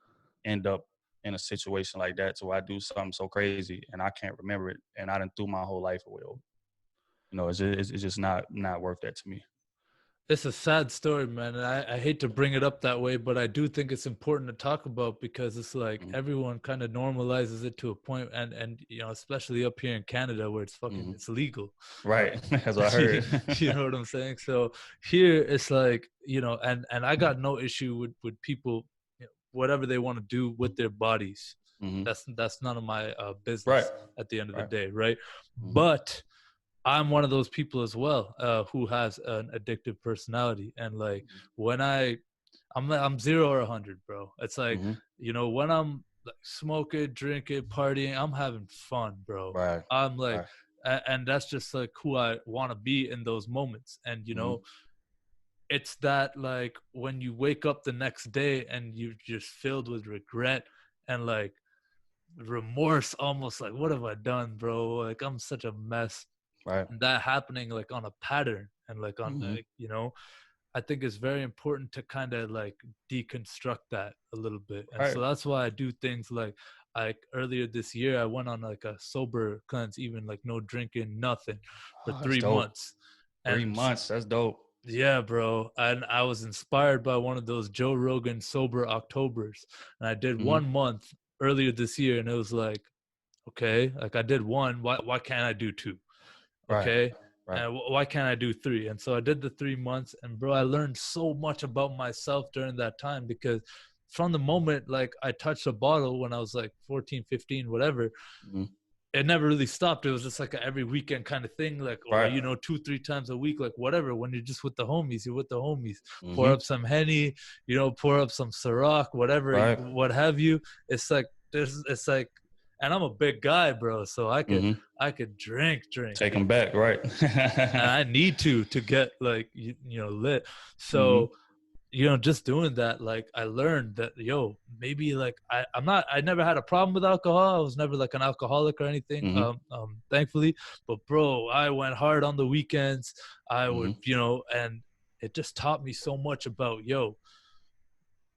end up in a situation like that. So I do something so crazy and I can't remember it. And I done threw my whole life away over. It's just not worth that to me. It's a sad story, man. And I hate to bring it up that way, but I do think it's important to talk about, because it's like everyone kind of normalizes it to a point, and especially up here in Canada where it's fucking it's legal. Right. As I heard. You know what I'm saying? So here it's like, and I got no issue with people, whatever they want to do with their bodies. That's none of my business at the end of the day, right? But I'm one of those people as well who has an addictive personality, and like when I'm 0 or 100, bro. It's like when I'm like smoking, drinking, partying, I'm having fun, bro. Right. I'm like, and that's just like who I want to be in those moments. And it's that like when you wake up the next day and you're just filled with regret and like remorse, almost like, what have I done, bro? Like, I'm such a mess. Right. And that happening like on a pattern and like on like, I think it's very important to kind of like deconstruct that a little bit. And so that's why I do things like earlier this year I went on like a sober cleanse, even like no drinking, nothing, for 3 months. 3 months, that's dope. Yeah, bro. And I was inspired by one of those Joe Rogan sober Octobers, and I did 1 month earlier this year, and it was like, okay, like I did one, why can't I do 2? Okay. Right. And why can't I do 3? And so I did the 3 months, and bro, I learned so much about myself during that time, because from the moment like I touched a bottle when I was like 14, 15, whatever, it never really stopped. It was just like a every weekend kind of thing, like, or 2-3 times a week, like whatever. When you're just with the homies, you're with the homies. Pour up some Henny, pour up some Ciroc, whatever, what have you. It's like and I'm a big guy, bro, so I could drink. Take them back, right? And I need to get like lit. So just doing that, like I learned that maybe like I never had a problem with alcohol. I was never like an alcoholic or anything, thankfully. But bro, I went hard on the weekends. I would and it just taught me so much about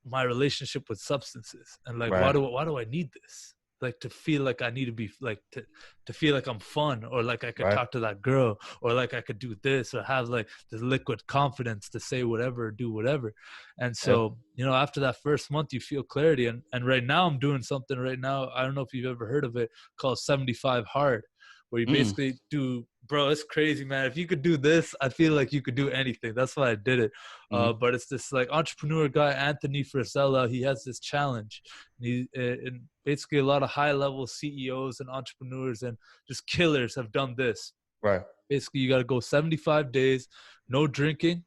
my relationship with substances, and like why do I need this? Like to feel like I need to be like to feel like I'm fun, or like I could talk to that girl, or like I could do this, or have like the liquid confidence to say whatever, do whatever. And so after that first month you feel clarity, and right now I'm doing something right now, I don't know if you've ever heard of it, called 75 hard, where you Mm. basically do, bro, it's crazy, man. If you could do this, I feel like you could do anything. That's why I did it. Mm. But it's this like entrepreneur guy, Anthony Frisella. He has this challenge. And basically a lot of high level CEOs and entrepreneurs and just killers have done this. Right. Basically, you got to go 75 days, no drinking,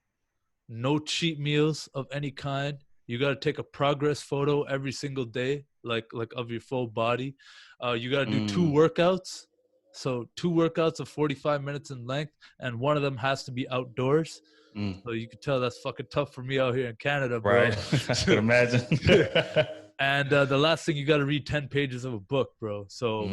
no cheat meals of any kind. You got to take a progress photo every single day, like of your full body. You got to do 2 workouts. So 2 workouts of 45 minutes in length, and one of them has to be outdoors. So you can tell that's fucking tough for me out here in Canada, bro. Right. I can imagine. And the last thing, you got to read 10 pages of a book, bro. So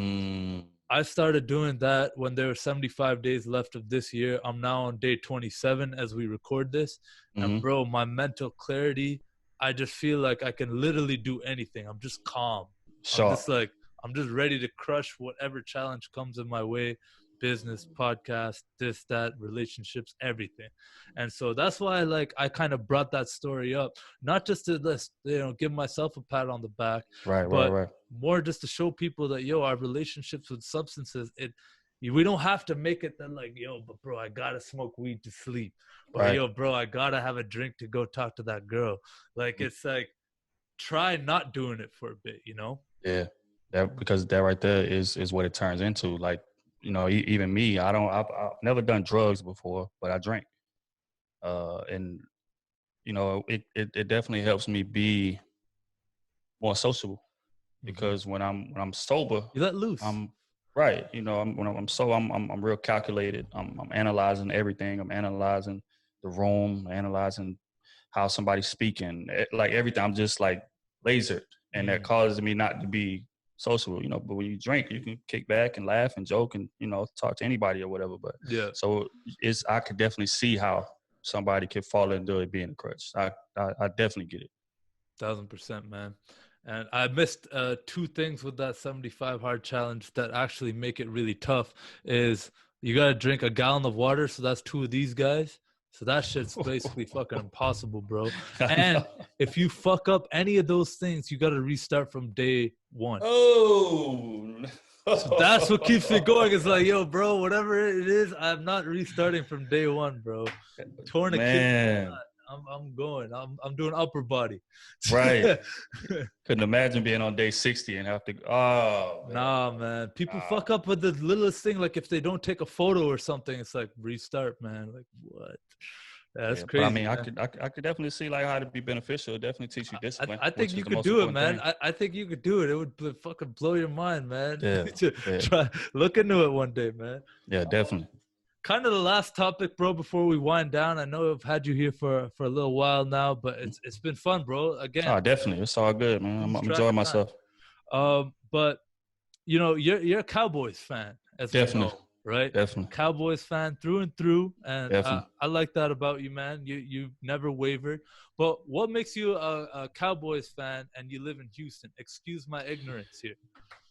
I started doing that when there were 75 days left of this year. I'm now on day 27 as we record this. And bro, my mental clarity, I just feel like I can literally do anything. I'm just calm. Sure. I'm just ready to crush whatever challenge comes in my way. Business, podcast, this, that, relationships, everything. And so that's why I kind of brought that story up, not just to give myself a pat on the back, right. more just to show people that, our relationships with substances, we don't have to make it that but bro, I gotta smoke weed to sleep, or right. bro, I gotta have a drink to go talk to that girl. It's like, try not doing it for a bit, Yeah, because that right there is what it turns into. Like, even me, I've never done drugs before, but I drink, and it definitely helps me be more sociable, because when I'm sober, you let loose. I'm right. When I'm sober, I'm real calculated. I'm analyzing everything. I'm analyzing the room, analyzing how somebody's speaking, like everything. I'm just like lasered, and that causes me not to be sociable. But when you drink, you can kick back and laugh and joke and talk to anybody or whatever. But so I could definitely see how somebody could fall into it being a crutch. I definitely get it. 1,000%, man. And I missed 2 things with that 75 hard challenge that actually make it really tough. Is you got to drink a gallon of water, so that's 2 of these guys. So that shit's basically fucking impossible, bro. And if you fuck up any of those things, you got to restart from day 1. Oh, so that's what keeps me going. It's like, bro, whatever it is, I'm not restarting from day 1, bro. Tourniquet. I'm going. I'm doing upper body. Right. Couldn't imagine being on day 60 and have to. Oh, man. Nah, man. People fuck up with the littlest thing. Like if they don't take a photo or something, it's like restart, man. Like what? That's crazy. But I mean, I could definitely see like how to be beneficial. Definitely teach you discipline. I think you could do it, man. I think you could do it. It would fucking blow your mind, man. Yeah. Try look into it one day, man. Yeah, definitely. Kind of the last topic, bro, before we wind down. I know I've had you here for a little while now, but it's been fun, bro. Again. Oh, definitely. It's all good, man. I'm enjoying myself. But you're a Cowboys fan, as definitely. We know, right? Definitely. Cowboys fan through and through, and I like that about you, man. You never wavered. But what makes you a Cowboys fan and you live in Houston? Excuse my ignorance here.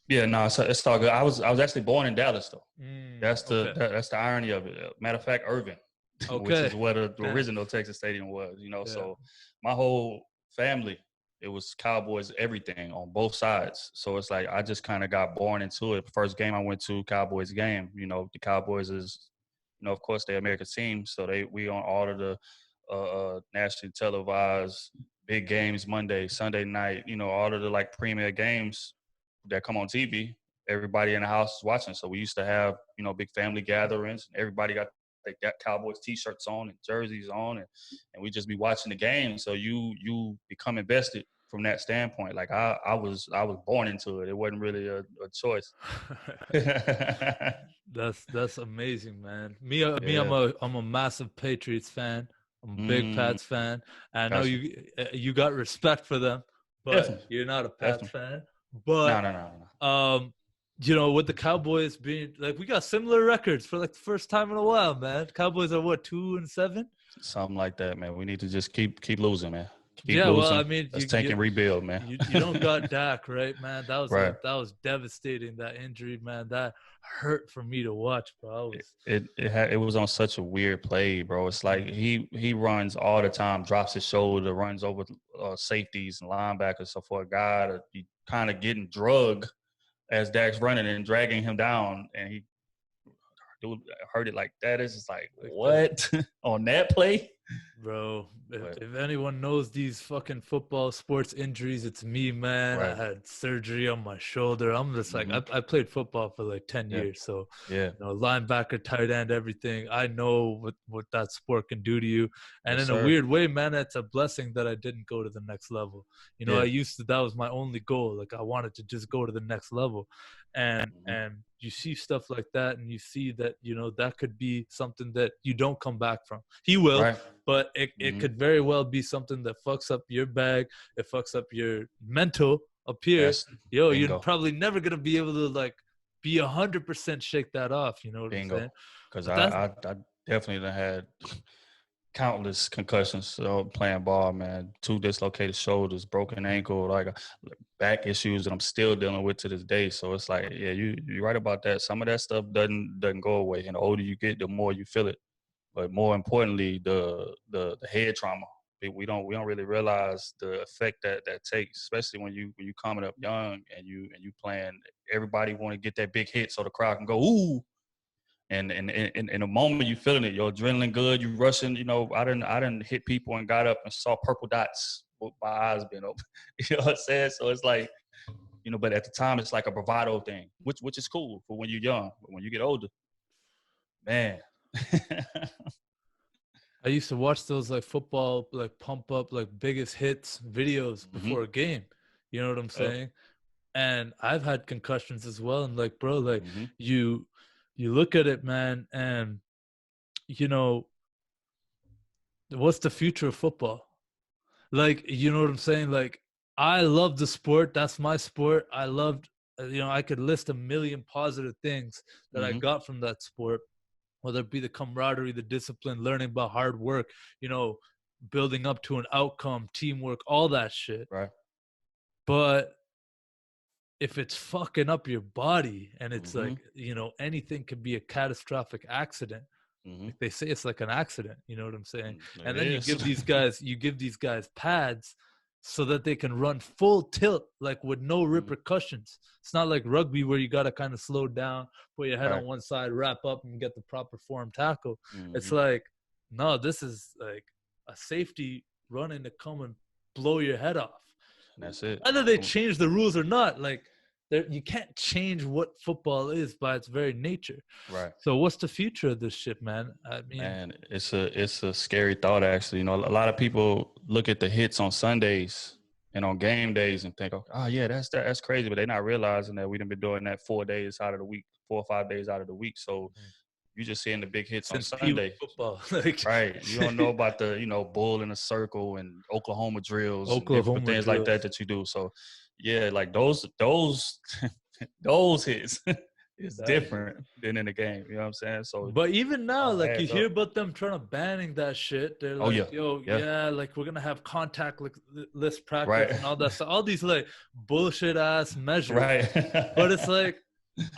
Yeah, no, it's all good. I was actually born in Dallas, though. That's the irony of it. Matter of fact, Irving, which is where the original Texas Stadium was. So my whole family, it was Cowboys, everything on both sides. So it's like I just kind of got born into it. The first game I went to, Cowboys game. The Cowboys is, of course, they're American team, so we on all of the nationally televised big games, Monday, Sunday night. All of the like premier games that come on TV, everybody in the house is watching. So we used to have, big family gatherings. Everybody got Cowboys T-shirts on and jerseys on, and we just be watching the game. So you become invested from that standpoint. Like I was born into it. It wasn't really a choice. That's amazing, man. Me, I'm a massive Patriots fan. I'm a big Pats fan. I know you got respect for them, but definitely. You're not a Pats fan. But no. With the Cowboys being like, we got similar records for like the first time in a while, man. Cowboys are what, 2-7? Something like that, man. We need to just keep losing, man. Keep losing. Well, I mean, let's take and rebuild, man. You don't got Dak, right, man? That was right. That was devastating. That injury, man. That hurt for me to watch, bro. It was on such a weird play, bro. It's like he runs all the time, drops his shoulder, runs over safeties and linebackers. So for a guy to be kind of getting drugged as Dak's running and dragging him down, and he heard it like that. It's just like what on that play, bro. but If anyone knows these fucking football sports injuries, it's me, man. I right. had surgery on my shoulder. I'm just like, I played football for like 10 Yeah, years. So, yeah, linebacker, tight end, everything. I know what that sport can do to you. And yes, in a sir. weird way, man, it's a blessing that I didn't go to the next level. I Yeah, used to, that was my only goal. Like I wanted to just go to the next level. And you see stuff like that and you see that, that could be something that you don't come back from. He will, right. but it could very well be something that fucks up your bag. It fucks up your mental up here. That's You're bingo, probably never gonna be able to like be 100% shake that off. You know what I'm bingo. saying? Because But that's I definitely done had countless concussions playing ball, man. 2 dislocated shoulders, broken ankle, like back issues that I'm still dealing with to this day. So it's like, yeah, you're right about that. Some of that stuff doesn't go away, and the older you get, the more you feel it. But more importantly, the head trauma. We don't really realize the effect that takes, especially when you coming up young and you playing. Everybody want to get that big hit so the crowd can go ooh. And in a moment you feeling it, your adrenaline good, you rushing. I didn't hit people and got up and saw purple dots with my eyes being open. You know what I'm saying? So it's like, but at the time it's like a bravado thing, which is cool for when you're young. But when you get older, man. I used to watch those like football like pump up like biggest hits videos before a game. You know what I'm saying? And I've had concussions as well. And like, bro, like you look at it, man, and what's the future of football? Like, you know what I'm saying? Like, I love the sport. That's my sport. I loved, I could list a million positive things that I got from that sport, whether it be the camaraderie, the discipline, learning about hard work, building up to an outcome, teamwork, all that shit. Right. But if it's fucking up your body and it's like, anything could be a catastrophic accident. Like they say it's like an accident, you know what I'm saying? And then you give these guys pads so that they can run full tilt, like with no repercussions. It's not like rugby where you got to kind of slow down, put your head on one side, wrap up and get the proper form tackle. It's like, no, this is like a safety running to come and blow your head off. That's it. Whether they change the rules or not, like you can't change what football is by its very nature. Right. So what's the future of this shit, man? I mean, man, it's a scary thought actually. A lot of people look at the hits on Sundays and on game days and think, oh yeah, that's crazy, but they're not realizing that we've been doing that 4 days out of the week, 4 or 5 days out of the week. So you just seeing the big hits since on Sunday. Football, like, right? You don't know about the bull in a circle and Oklahoma drills and different things like that you do. So yeah, like those those hits is different than in the game. You know what I'm saying? So, but even now, like you hear about them trying to banning that shit. They're like, like we're gonna have contactless practice and all that stuff. All these like bullshit ass measures. Right. But it's like,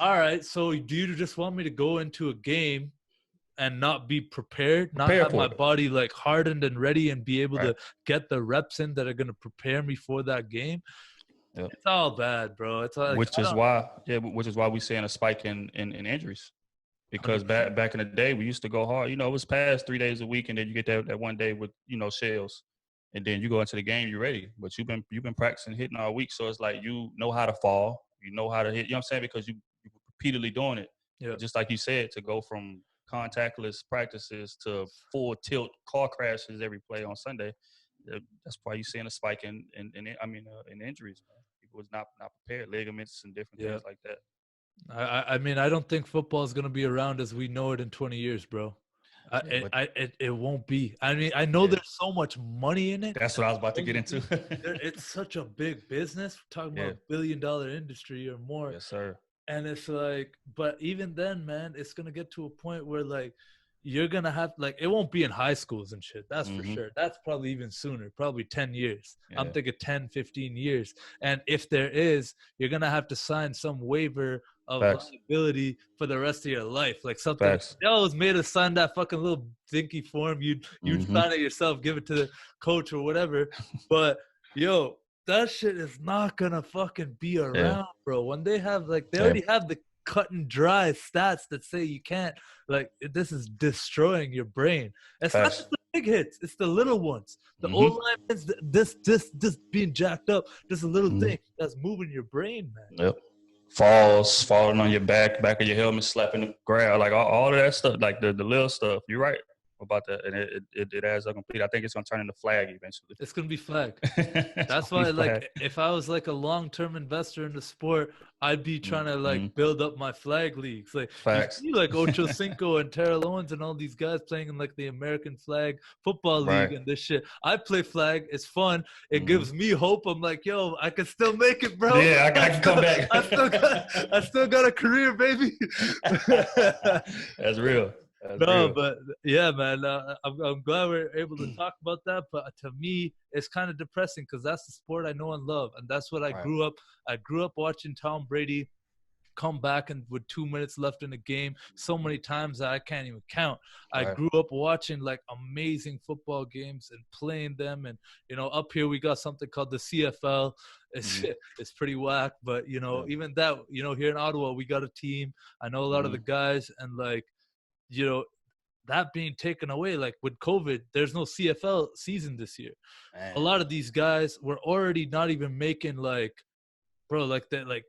all right, so do you just want me to go into a game and not be prepared, not have my body like hardened and ready and be able to get the reps in that are going to prepare me for that game? Yep. It's all bad, bro. It's all, like, which is why we seeing a spike in injuries, because back in the day we used to go hard. It was past 3 days a week, and then you get that one day with shells, and then you go into the game, you're ready. But you've been practicing hitting all week, so it's like you know how to fall, you know how to hit. You know what I'm saying? Because you repeatedly doing it. Yeah. Just like you said, to go from contactless practices to full tilt car crashes every play on Sunday. That's why you're seeing a spike in injuries, man. People was not prepared, ligaments and different things like that. I mean, I don't think football is going to be around as we know it in 20 years, bro. It won't be. I mean, I know there's so much money in it. That's what I was about to get into. It's such a big business. We're talking about $1 billion industry or more. Yes, sir. And it's like, but even then, man, it's going to get to a point where like, you're going to have, like, it won't be in high schools and shit. That's for sure. That's probably even sooner, probably 10 years. Yeah. I'm thinking 10, 15 years. And if there is, you're going to have to sign some waiver of liability for the rest of your life. Like something, was made us sign that fucking little dinky form. You'd sign it yourself, give it to the coach or whatever. But, that shit is not going to fucking be around, bro. When they have, like, they already have the cut and dry stats that say you can't. Like, this is destroying your brain. It's not just the big hits, it's the little ones. The old linemen's, this being jacked up, just a little thing that's moving your brain, man. Yep. Falling on your back of your helmet, slapping the ground, like all of that stuff, like the little stuff. You're right about that, and it adds up complete. I think it's gonna turn into flag eventually. It's gonna be flag. That's why, like, if I was like a long-term investor in the sport, I'd be trying to like build up my flag leagues. Like, facts. you see, like Ocho Cinco and Terrell Owens and all these guys playing in like the American Flag Football League and this shit. I play flag. It's fun. It gives me hope. I'm like, yo, I can still make it, bro. Yeah, I can come back. I still got a career, baby. That's real. But yeah, man, I'm glad we're able to talk about that. But to me, it's kind of depressing because that's the sport I know and love, and that's what I grew up. I grew up watching Tom Brady come back and with 2 minutes left in the game so many times that I can't even count. I grew up watching like amazing football games and playing them, and up here we got something called the CFL. It's pretty whack, but even that, here in Ottawa we got a team. I know a lot of the guys, and like, that being taken away, like with COVID, there's no CFL season this year. Man. A lot of these guys were already not even making like, bro, like that, like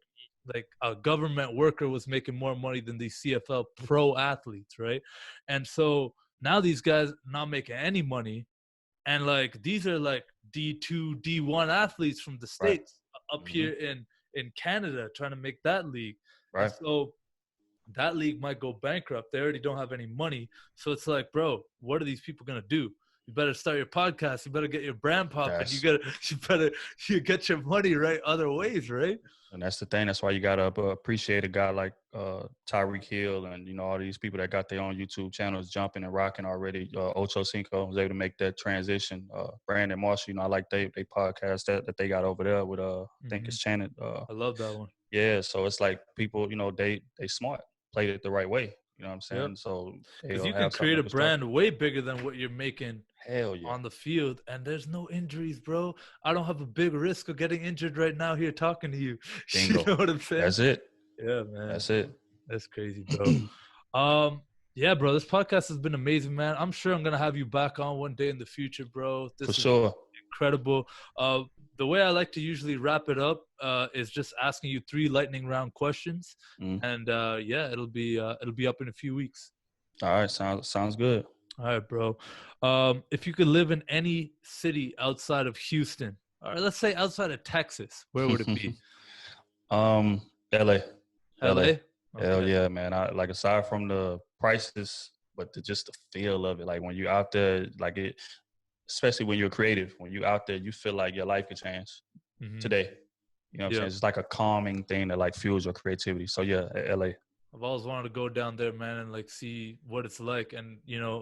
a government worker was making more money than these CFL pro athletes, right? And so now these guys not making any money, and like these are like D2, D1 athletes from the States up here in Canada trying to make that league. Right. And so that league might go bankrupt. They already don't have any money. So it's like, bro, what are these people going to do? You better start your podcast. You better get your brand popping. Yes. You get your money right other ways, right? And that's the thing. That's why you got to appreciate a guy like Tyreek Hill and, all these people that got their own YouTube channels jumping and rocking already. Ocho Cinco was able to make that transition. Brandon Marshall, I like they podcast that they got over there with, I think it's Channel. I love that one. Yeah, so it's like people, they smart, played it the right way. You know what I'm saying? Yep. So because you can create a brand way bigger than what you're making on the field, and there's no injuries, bro. I don't have a big risk of getting injured right now here talking to you. Bingo. You know what I'm saying? That's it. Yeah, man. That's it. That's crazy, bro. Yeah, bro. This podcast has been amazing, man. I'm sure I'm gonna have you back on one day in the future, bro. This For sure. Incredible. The way I like to usually wrap it up is just asking you 3 lightning round questions, and it'll be up in a few weeks. All right, sounds good. All right, bro. If you could live in any city outside of Houston, or let's say outside of Texas, where would it be? LA. LA? Okay. Hell yeah, man. I like, aside from the prices, but just the feel of it, like when you're out there, like it. Especially when you're creative, when you're out there, you feel like your life could change today. You know what I'm saying? It's like a calming thing that like fuels your creativity. So yeah, LA. I've always wanted to go down there, man, and like see what it's like. And,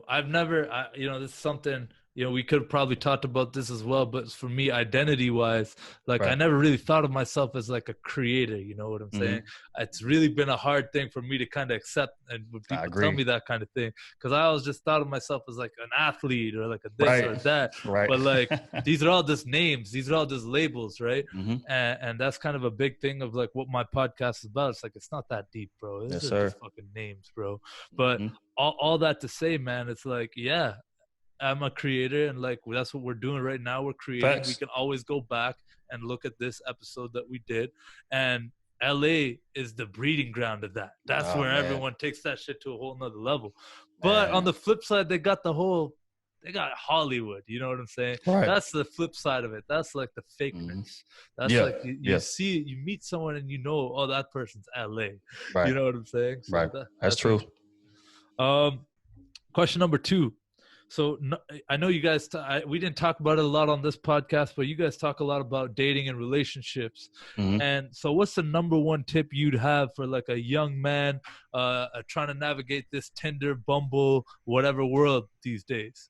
I've never, this is something, we could have probably talked about this as well, but for me, identity-wise, like I never really thought of myself as like a creator, you know what I'm saying? It's really been a hard thing for me to kind of accept, and when people tell me that kind of thing, because I always just thought of myself as like an athlete or like a this or that. But like, these are all just names. These are all just labels, right? And that's kind of a big thing of like what my podcast is about. It's like, it's not that deep, bro. This is just fucking names, bro. But all that to say, man, it's like, yeah, I'm a creator, and like that's what we're doing right now. We're creating. Facts. We can always go back and look at this episode that we did, and LA is the breeding ground of that. That's where everyone takes that shit to a whole nother level. But on the flip side, they got Hollywood. You know what I'm saying? Right. That's the flip side of it. That's like the fakeness. That's like you meet someone and oh, that person's LA. Right. You know what I'm saying? So right. That's true. Question number 2. So I know you guys, we didn't talk about it a lot on this podcast, but you guys talk a lot about dating and relationships. And so what's the number 1 tip you'd have for like a young man trying to navigate this Tinder, Bumble, whatever world these days?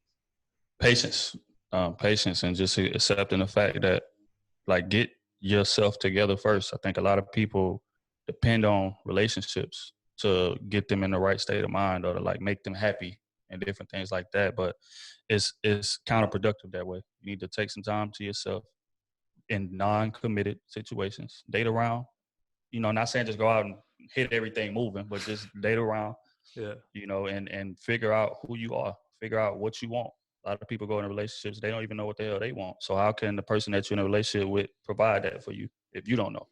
Patience, and just accepting the fact that, like, get yourself together first. I think a lot of people depend on relationships to get them in the right state of mind or to like make them happy and different things like that. But it's counterproductive that way. You need to take some time to yourself in non-committed situations. Date around, not saying just go out and, hit everything moving, but just date around, you know, and figure out who you are, figure out what you want. A lot of people go into relationships, they don't even know what the hell they want. So how can the person that you're in a relationship with provide that for you if you don't know?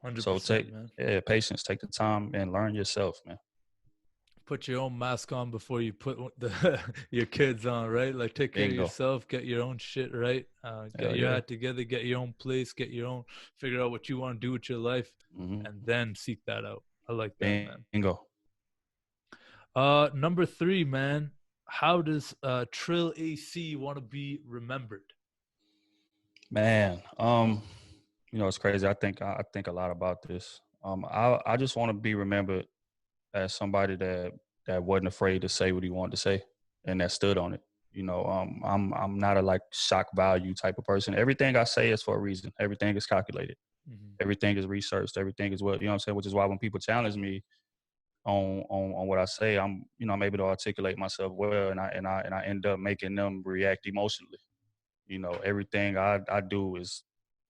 100%, So take man. patience, take the time and learn yourself, man. Put your own mask on before you put your kids on, right? Like, take care of yourself, get your own shit right, get your act together, get your own place, figure out what you want to do with your life, and then seek that out. I like that, man. Bingo. Number 3, man. How does Trill AC want to be remembered? Man, you know, it's crazy. I think a lot about this. I just want to be remembered as somebody that wasn't afraid to say what he wanted to say and that stood on it. You know, I'm not a like shock value type of person. Everything I say is for a reason. Everything is calculated. Everything is researched. Everything is what, you know what I'm saying? Which is why when people challenge me on what I say, I'm able to articulate myself well, and I end up making them react emotionally. You know, everything I do is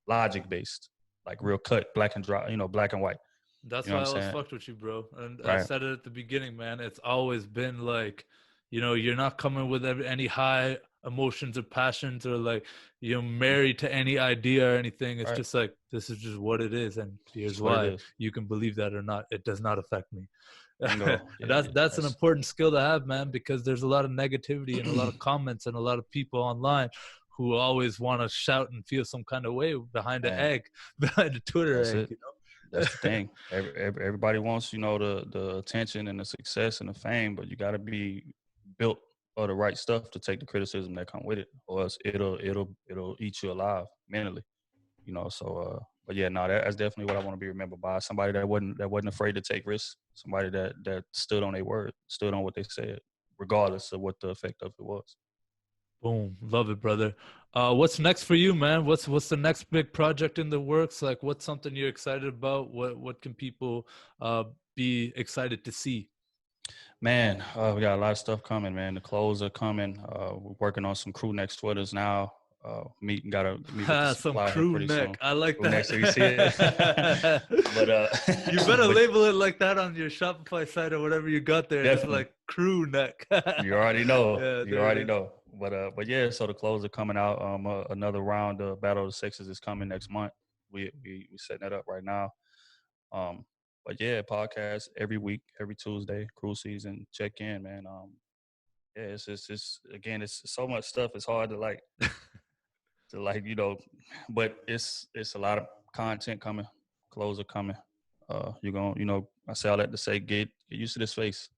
logic based, like real cut, black and dry, you know, black and white. That's you know why I always fucked with you, bro. And right. I said it at the beginning, man. It's always been like, you know, you're not coming with any high emotions or passions or like you're married to any idea or anything. It's just like, this is just what it is, and here's why. You can believe that or not. It does not affect me. That's an important skill to have, man, because there's a lot of negativity and a lot of comments and a lot of people online who always want to shout and feel some kind of way behind an egg, behind a Twitter egg. You know? That's the thing. Everybody wants, you know, the attention and the success and the fame, but you got to be built for the right stuff to take the criticism that come with it, or else it'll eat you alive mentally, you know. So, but yeah, no, that's definitely what I want to be remembered by. Somebody that wasn't afraid to take risks. Somebody that stood on their word, stood on what they said, regardless of what the effect of it was. Boom. Love it, brother. What's next for you, man? What's the next big project in the works? Like, what's something you're excited about? What can people be excited to see? Man, we got a lot of stuff coming, man. The clothes are coming. We're working on some crew neck sweaters now. Meet with the supplier some crew pretty neck. soon. I like crew that. Neck, so you see it. But you better label it like that on your Shopify site or whatever you got there. Definitely. Just like crew neck. You already know. You already know. But yeah, so the clothes are coming out. Another round of Battle of the Sexes is coming next month. We setting that up right now. But yeah, podcast every week, every Tuesday, crew season, check in, man. Yeah, it's again, it's so much stuff. It's hard to like, you know, but it's a lot of content coming. Clothes are coming. You're going to, you know, I say all that to say, get used to this face.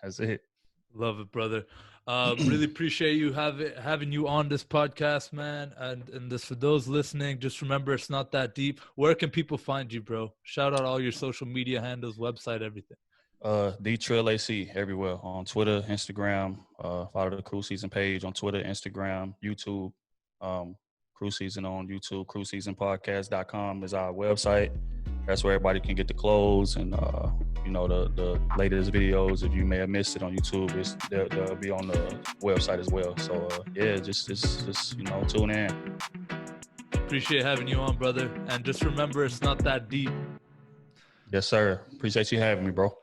That's it. Love it, brother. Really appreciate you having you on this podcast, man. And this, for those listening, just remember, it's not that deep. Where can people find you, bro? Shout out all your social media handles, website, everything. The Trill AC everywhere on Twitter, Instagram. Follow the Crew Season page on Twitter, Instagram, YouTube. Crew Season on YouTube. CrewSeasonPodcast.com is our website. That's where everybody can get the clothes and you know, the latest videos. If you may have missed it on YouTube, they'll be on the website as well. So yeah, just you know, tune in. Appreciate having you on, brother. And just remember, it's not that deep. Yes, sir. Appreciate you having me, bro.